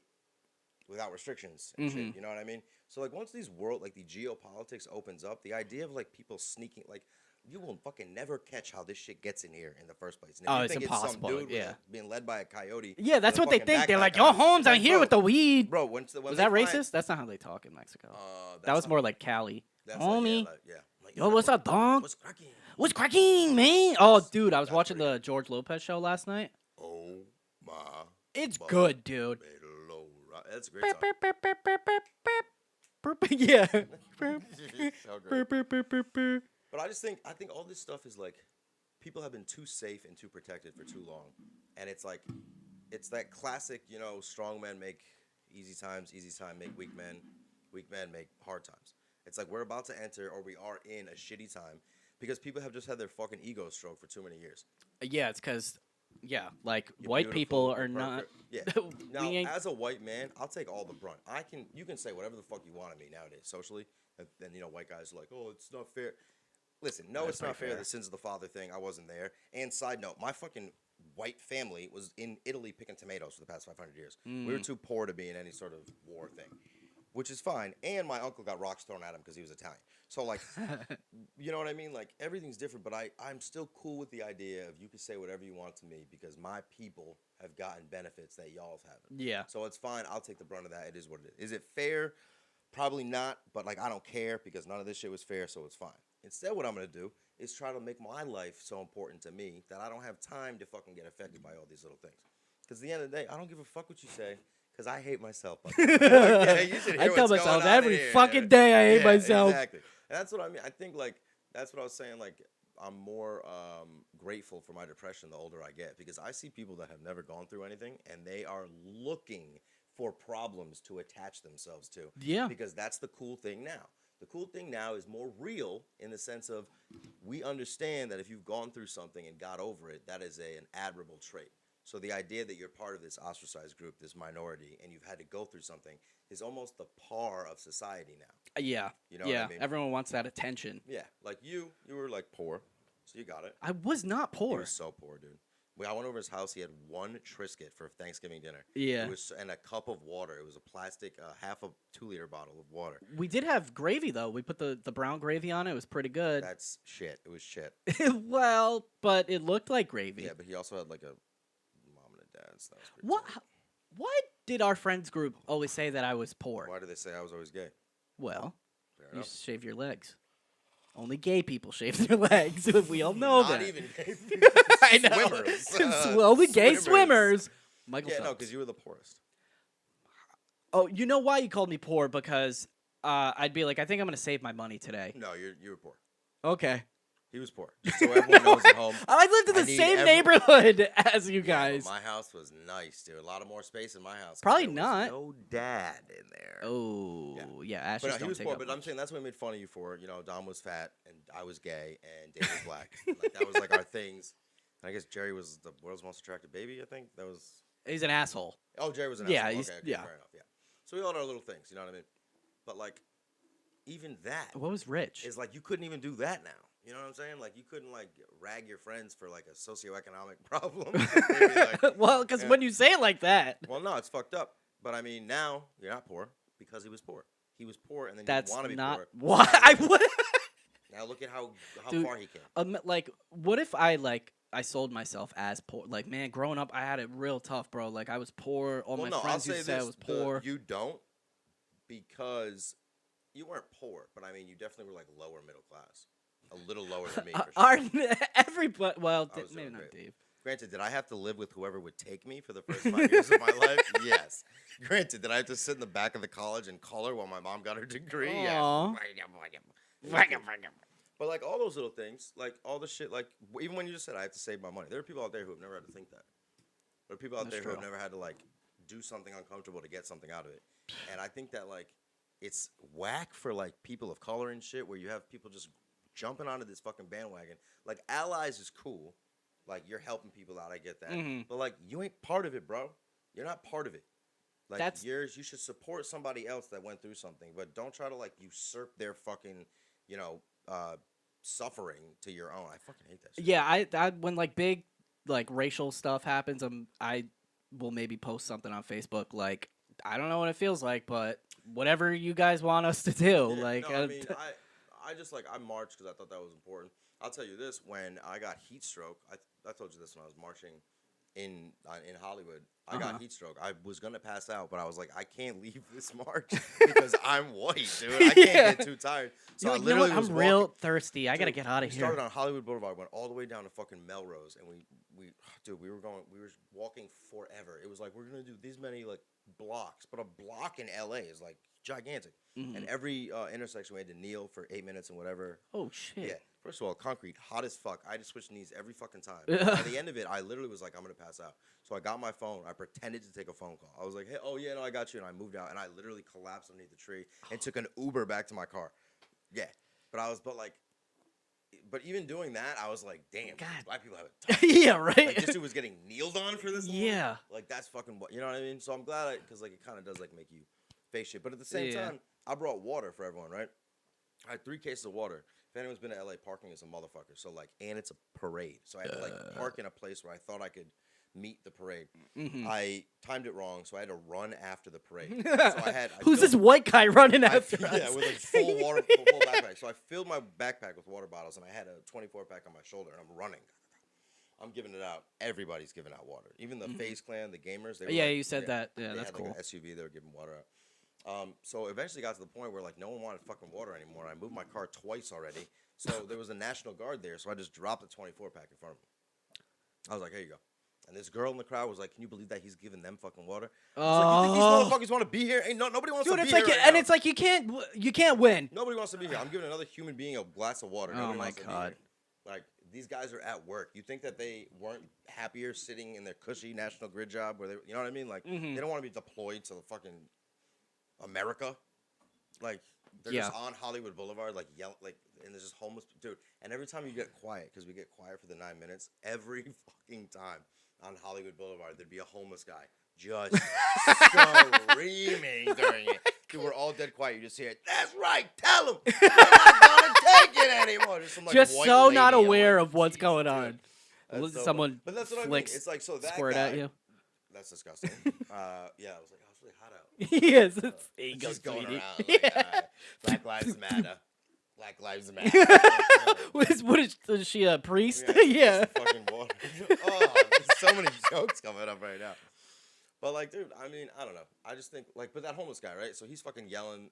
without restrictions and shit. You know what I mean? So like once the geopolitics opens up, the idea of like people sneaking like. You will fucking never catch how this shit gets in here in the first place. And if you it's think impossible. It's some dude yeah, being led by a coyote. yeah, that's what they fucking think. They're like, backpack yo, on. Holmes, I'm Like, here bro, with the weed. Bro, when Was they that find- racist? That's not how they talk in Mexico. That That was not- more like Cali. that's Homie. Like, yeah. Like, Yo, what's up, dog? What's cracking? What's cracking, man? Oh, dude, I was That's watching pretty the George Lopez show last night. Oh my. It's God. good, dude. That's a great song. Yeah. So great. But I think all this stuff is like, people have been too safe and too protected for too long, and it's like, it's that classic, you know, strong men make easy times make weak men make hard times. It's like we're about to enter, or we are in a shitty time, because people have just had their fucking ego stroke for too many years. Yeah, it's because, like You're white people beautiful, are you're not. perfect. Yeah. We Now, ain't- as a white man, I'll take all the brunt. You can say whatever the fuck you want to me nowadays, socially, and you know, white guys are like, oh, it's not fair. Listen, no, it's not fair. The sins of the father thing. I wasn't there. And side note, my fucking white family was in Italy picking tomatoes for the past 500 years. We were too poor to be in any sort of war thing, which is fine. And my uncle got rocks thrown at him because he was Italian. So, like, you know what I mean? Like, everything's different, but I'm still cool with the idea of you can say whatever you want to me because my people have gotten benefits that y'all haven't. Yeah. So it's fine. I'll take the brunt of that. It is what it is. Is it fair? Probably not, but, like, I don't care because none of this shit was fair, so it's fine. Instead, what I'm going to do is try to make my life so important to me that I don't have time to fucking get affected by all these little things. Because at the end of the day, I don't give a fuck what you say because I hate myself. Okay, you should hear I tell what's myself going on every here. fucking day I hate Yeah, myself. Exactly. And that's what I mean. I think, like, that's what I was saying. Like, I'm more grateful for my depression the older I get because I see people that have never gone through anything and they are looking for problems to attach themselves to. Yeah. Because that's the cool thing now. The cool thing now is more real in the sense of we understand that if you've gone through something and got over it, that is an admirable trait. So the idea that you're part of this ostracized group, this minority, and you've had to go through something is almost the par of society now. Yeah. You know what I mean? Everyone wants that attention. Yeah, like you were like poor, so you got it. I was not He poor. was so poor, dude. I went over his house. He had one Triscuit for Thanksgiving dinner. Yeah. It was, and a cup of water. It was a plastic, half a 2-liter bottle of water. We did have gravy, though. We put the brown gravy on it. It was pretty good. That's shit. It was shit. Well, but it looked like gravy. Yeah, but he also had like a mom and a dad. So that was pretty What? tough. Why did our friends group always say that I was poor? Why do they say I was always gay? Well, Fair you enough. shave your legs. Only gay people shave their legs. We all know Not that. even gay people. I know. Swimmers. Only gay swimmers. Michael Yeah, no, Phelps. because you were the poorest. Oh, you know why you called me poor? Because I'd be like, I think I'm gonna save my money today. No, you were poor. Okay. He was poor. Just so everyone knows at home. I lived in I the need same every- neighborhood as you Yeah, guys. but my house was nice, dude. A lot of more space in my house. 'cause Probably there was not. No dad in there. Oh, yeah. Ashes But no, don't he was take poor. up But I'm much. saying that's what I made fun of you for. You know, Dom was fat and I was gay and Dave was black. Like that was like our things. And I guess Jerry was the world's most attractive baby. I think that was. He's an asshole. Oh, Jerry was an Yeah, asshole. he's- Okay, yeah. fair enough. Yeah. So we all had our little things. You know what I mean? But like, even that What was rich? is like you couldn't even do that now. You know what I'm saying? Like you couldn't like rag your friends for like a socioeconomic problem. Maybe, like, Well, because yeah. when you say it like that, Well, no, it's fucked up. But I mean, now you're not poor because he was poor. He was poor, and then that's you want to be not poor. why I would. Now look at how Dude, far he came. Like, what if I like I sold myself as poor. Like, man, growing up, I had it real tough, bro. Like, I was poor. All my I'll friends say used to say I was poor. You don't, because you weren't poor, but I mean, you definitely were like lower middle class, a little lower than me. For sure. Everybody, well, I was maybe doing not great. Dave. Granted, did I have to live with whoever would take me for the first 5 years of my life? Yes. Granted, did I have to sit in the back of the college and color while my mom got her degree? Aw. Yes. But like all those little things, like all the shit, like even when you just said I have to save my money, there are people out there who have never had to think that. There are people out there who have never had to like do something uncomfortable to get something out of it. And I think that like it's whack for like people of color and shit where you have people just jumping onto this fucking bandwagon. Like allies is cool. Like you're helping people out, I get that. But like you ain't part of it, bro. You're not part of it. Like you should support somebody else that went through something, but don't try to like usurp their fucking, suffering to your own. I fucking hate that shit. Yeah, I when like big like racial stuff happens, I will maybe post something on Facebook like I don't know what it feels like, but whatever you guys want us to do, Yeah, like. no, I mean, I just like I marched because I thought that was important. I'll tell you this: when I got heat stroke, I told you this when I was marching in Hollywood. I got heat stroke. I was gonna pass out, but I was like, I can't leave this march because I'm white, dude. I can't get too tired. So You're I like, you know literally what? was I'm walking. real thirsty. I gotta get out of We here. started on Hollywood Boulevard, went all the way down to fucking Melrose, and we were walking forever. It was like we're gonna do these many like blocks, but a block in LA is like gigantic. And every intersection we had to kneel for 8 minutes and whatever. Oh shit. Yeah. First of all, concrete, hot as fuck. I had to switch knees every fucking time. At the end of it, I literally was like, I'm gonna pass out. So I got my phone. I pretended to take a phone call. I was like, hey, oh yeah, no, I got you. And I moved out, and I literally collapsed underneath the tree and took an Uber back to my car. Yeah. But even doing that, I was like, damn, God. black people have it tough. Yeah, right. Like, this dude was getting kneeled on for this long? Yeah. Like, that's fucking, you know what I mean? So I'm glad, because, like, it kind of does, like, make you face shit. But at the same time, I brought water for everyone, right? I had 3 cases of water. If anyone's been to LA, parking is a motherfucker. So, like, and it's a parade. So I had to, like, park in a place where I thought I could meet the parade. I timed it wrong, so I had to run after the parade. So Who's this white guy running after us? Yeah, with a full backpack. So I filled my backpack with water bottles, and I had a 24-pack on my shoulder, and I'm running. I'm giving it out. Everybody's giving out water. Even the FaZe clan, the gamers. They were You said that. Yeah, that's cool. Like an SUV, they were giving water out. So eventually got to the point where like no one wanted fucking water anymore. I moved my car twice already. So there was a National Guard there, so I just dropped the 24-pack in front of me. I was like, here you go. And this girl in the crowd was like, "Can you believe that he's giving them fucking water?" I was like, "You think these motherfuckers want to be here? Ain't nobody wants to be here." Right and it's like you can't win. Nobody wants to be here. I'm giving another human being a glass of water. Nobody wants to be here. Like these guys are at work. You think that they weren't happier sitting in their cushy National Grid job where they, you know what I mean? Like they don't want to be deployed to the fucking America. Like they're just on Hollywood Boulevard, like and there's just homeless dude. And every time you get quiet, because we get quiet for the 9 minutes, every fucking time on Hollywood Boulevard, there'd be a homeless guy just screaming during it. Dude, we're all dead quiet. You just hear it. That's right. Tell him. They're not gonna take it anymore. Just so not aware of what's going on. Someone but that's what flicks I mean. It's like so that squirt guy, at you. That's disgusting. Yeah, I was like, it's really hot out. Yes, It's just going around. Like, Black Lives Matter. Black Lives Matter. What is she, a priest? Yeah. Fucking water. Oh, there's so many jokes coming up right now. But, like, dude, I mean, I don't know. I just think, like, but that homeless guy, right? So he's fucking yelling.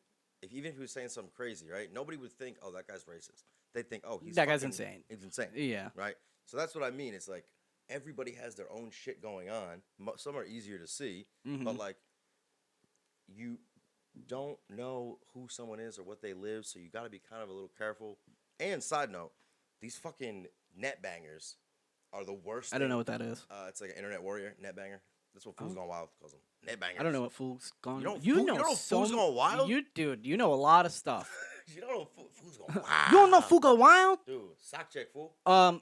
Even if he was saying something crazy, right? Nobody would think, oh, that guy's racist. They'd think, oh, that guy's insane. He's insane. Yeah. Right? So that's what I mean. It's like everybody has their own shit going on. Some are easier to see. But, like, you don't know who someone is or what they live, so you got to be kind of a little careful. And side note, these fucking net bangers are the worst. I don't know what that is. It's like an internet warrior, net banger. That's what Fools Gone Wild calls them. Net bangers. I don't know what Fools Gone. You know Fools Gone Wild? You know a lot of stuff. You don't know Fools Gone Wild? You don't know Fools Gone Wild? Dude, sock check, fool.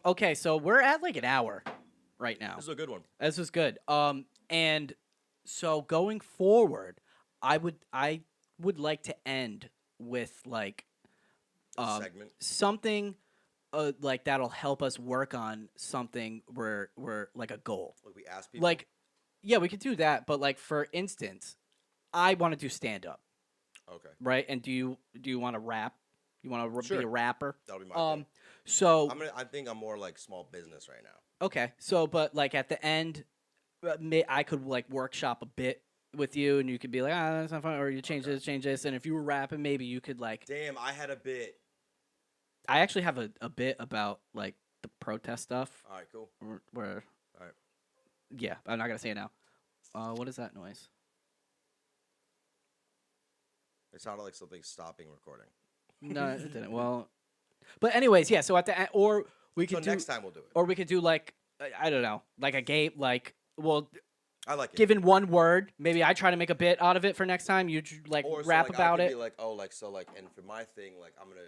Okay, so we're at like an hour right now. This is a good one. This is good. And so going forward, I would like to end with like segment. Something like that'll help us work on something where we're like a goal. Like we ask people. Like, yeah, we could do that. But like for instance, I want to do stand up. Okay. Right. And do you want to rap? You want to be a rapper? That'll be my thing. So I think I'm more like small business right now. Okay, so but like at the end, I could like workshop a bit with you, and you could be like, that's not fun, or you change this, and if you were rapping, maybe you could like. Damn, I had a bit. I actually have a bit about like the protest stuff. All right, cool. Where All right. Yeah, I'm not gonna say it now. What is that noise? It sounded like something stopping recording. No, it didn't. Well, but anyways, yeah. So at the end, or we could do next time we'll do it. or we could do like I don't know, like a game, like I like it. given one word, maybe I try to make a bit out of it for next time. You like Or so, rap like, about I it. could be like, oh, like so, like, and for my thing, like, I'm gonna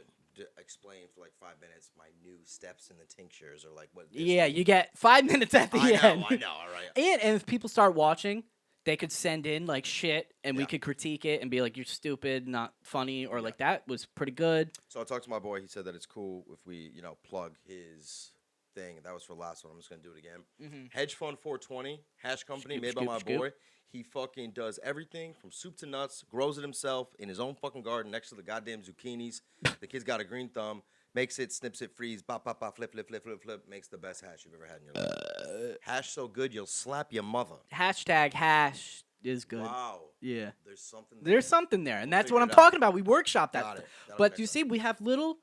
explain for like 5 minutes my new steps in the tinctures, or like what. This Yeah, you get 5 minutes at the end. I know. All right. And if people start watching, they could send in like shit, and we Yeah. could critique it and be like, "You're stupid, not funny," or like that was pretty good. So I talked to my boy. He said that it's cool if we, plug his thing. That was for the last one. I'm just gonna do it again. Hedge Fund 420 hash company made by my boy. He fucking does everything from soup to nuts. Grows it himself in his own fucking garden next to the goddamn zucchinis. The kid's got a green thumb. Makes it, snips it, freeze, bop, bop, bop, flip, flip, flip, flip, flip. Makes the best hash you've ever had in your life. Hash so good you'll slap your mother. Hashtag hash is good. Wow. Yeah. There's something. There's something there, and that's what figure I'm it out. talking about. We workshop that. Got it. That'll But make you sense. see, we have a little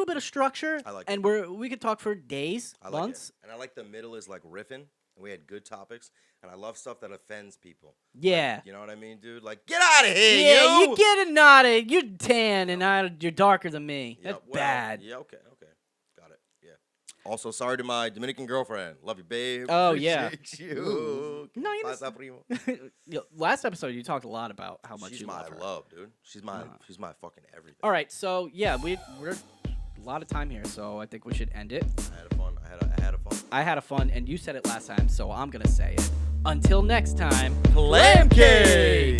bit of structure. I like and it. we could talk for days, I like months. it. And I like the middle is like riffing. And we had good topics. And I love stuff that offends people. Yeah. Like, you know what I mean, dude? Like, get out of here, Yeah, you! you get it, not it. You're tan, and you're darker than me. Yeah, That's well, bad. Yeah, okay. Got it. Yeah. Also, sorry to my Dominican girlfriend. Love you, babe. Oh, yeah. Appreciate you. No, you Pasa, primo. Last episode, you talked a lot about how much She's you my love her. love, dude. She's my fucking everything. All right, so yeah, we're a lot of time here, so I think we should end it. I had fun. I had a fun, and you said it last time, so I'm gonna say it. Until next time, Clam Cakes!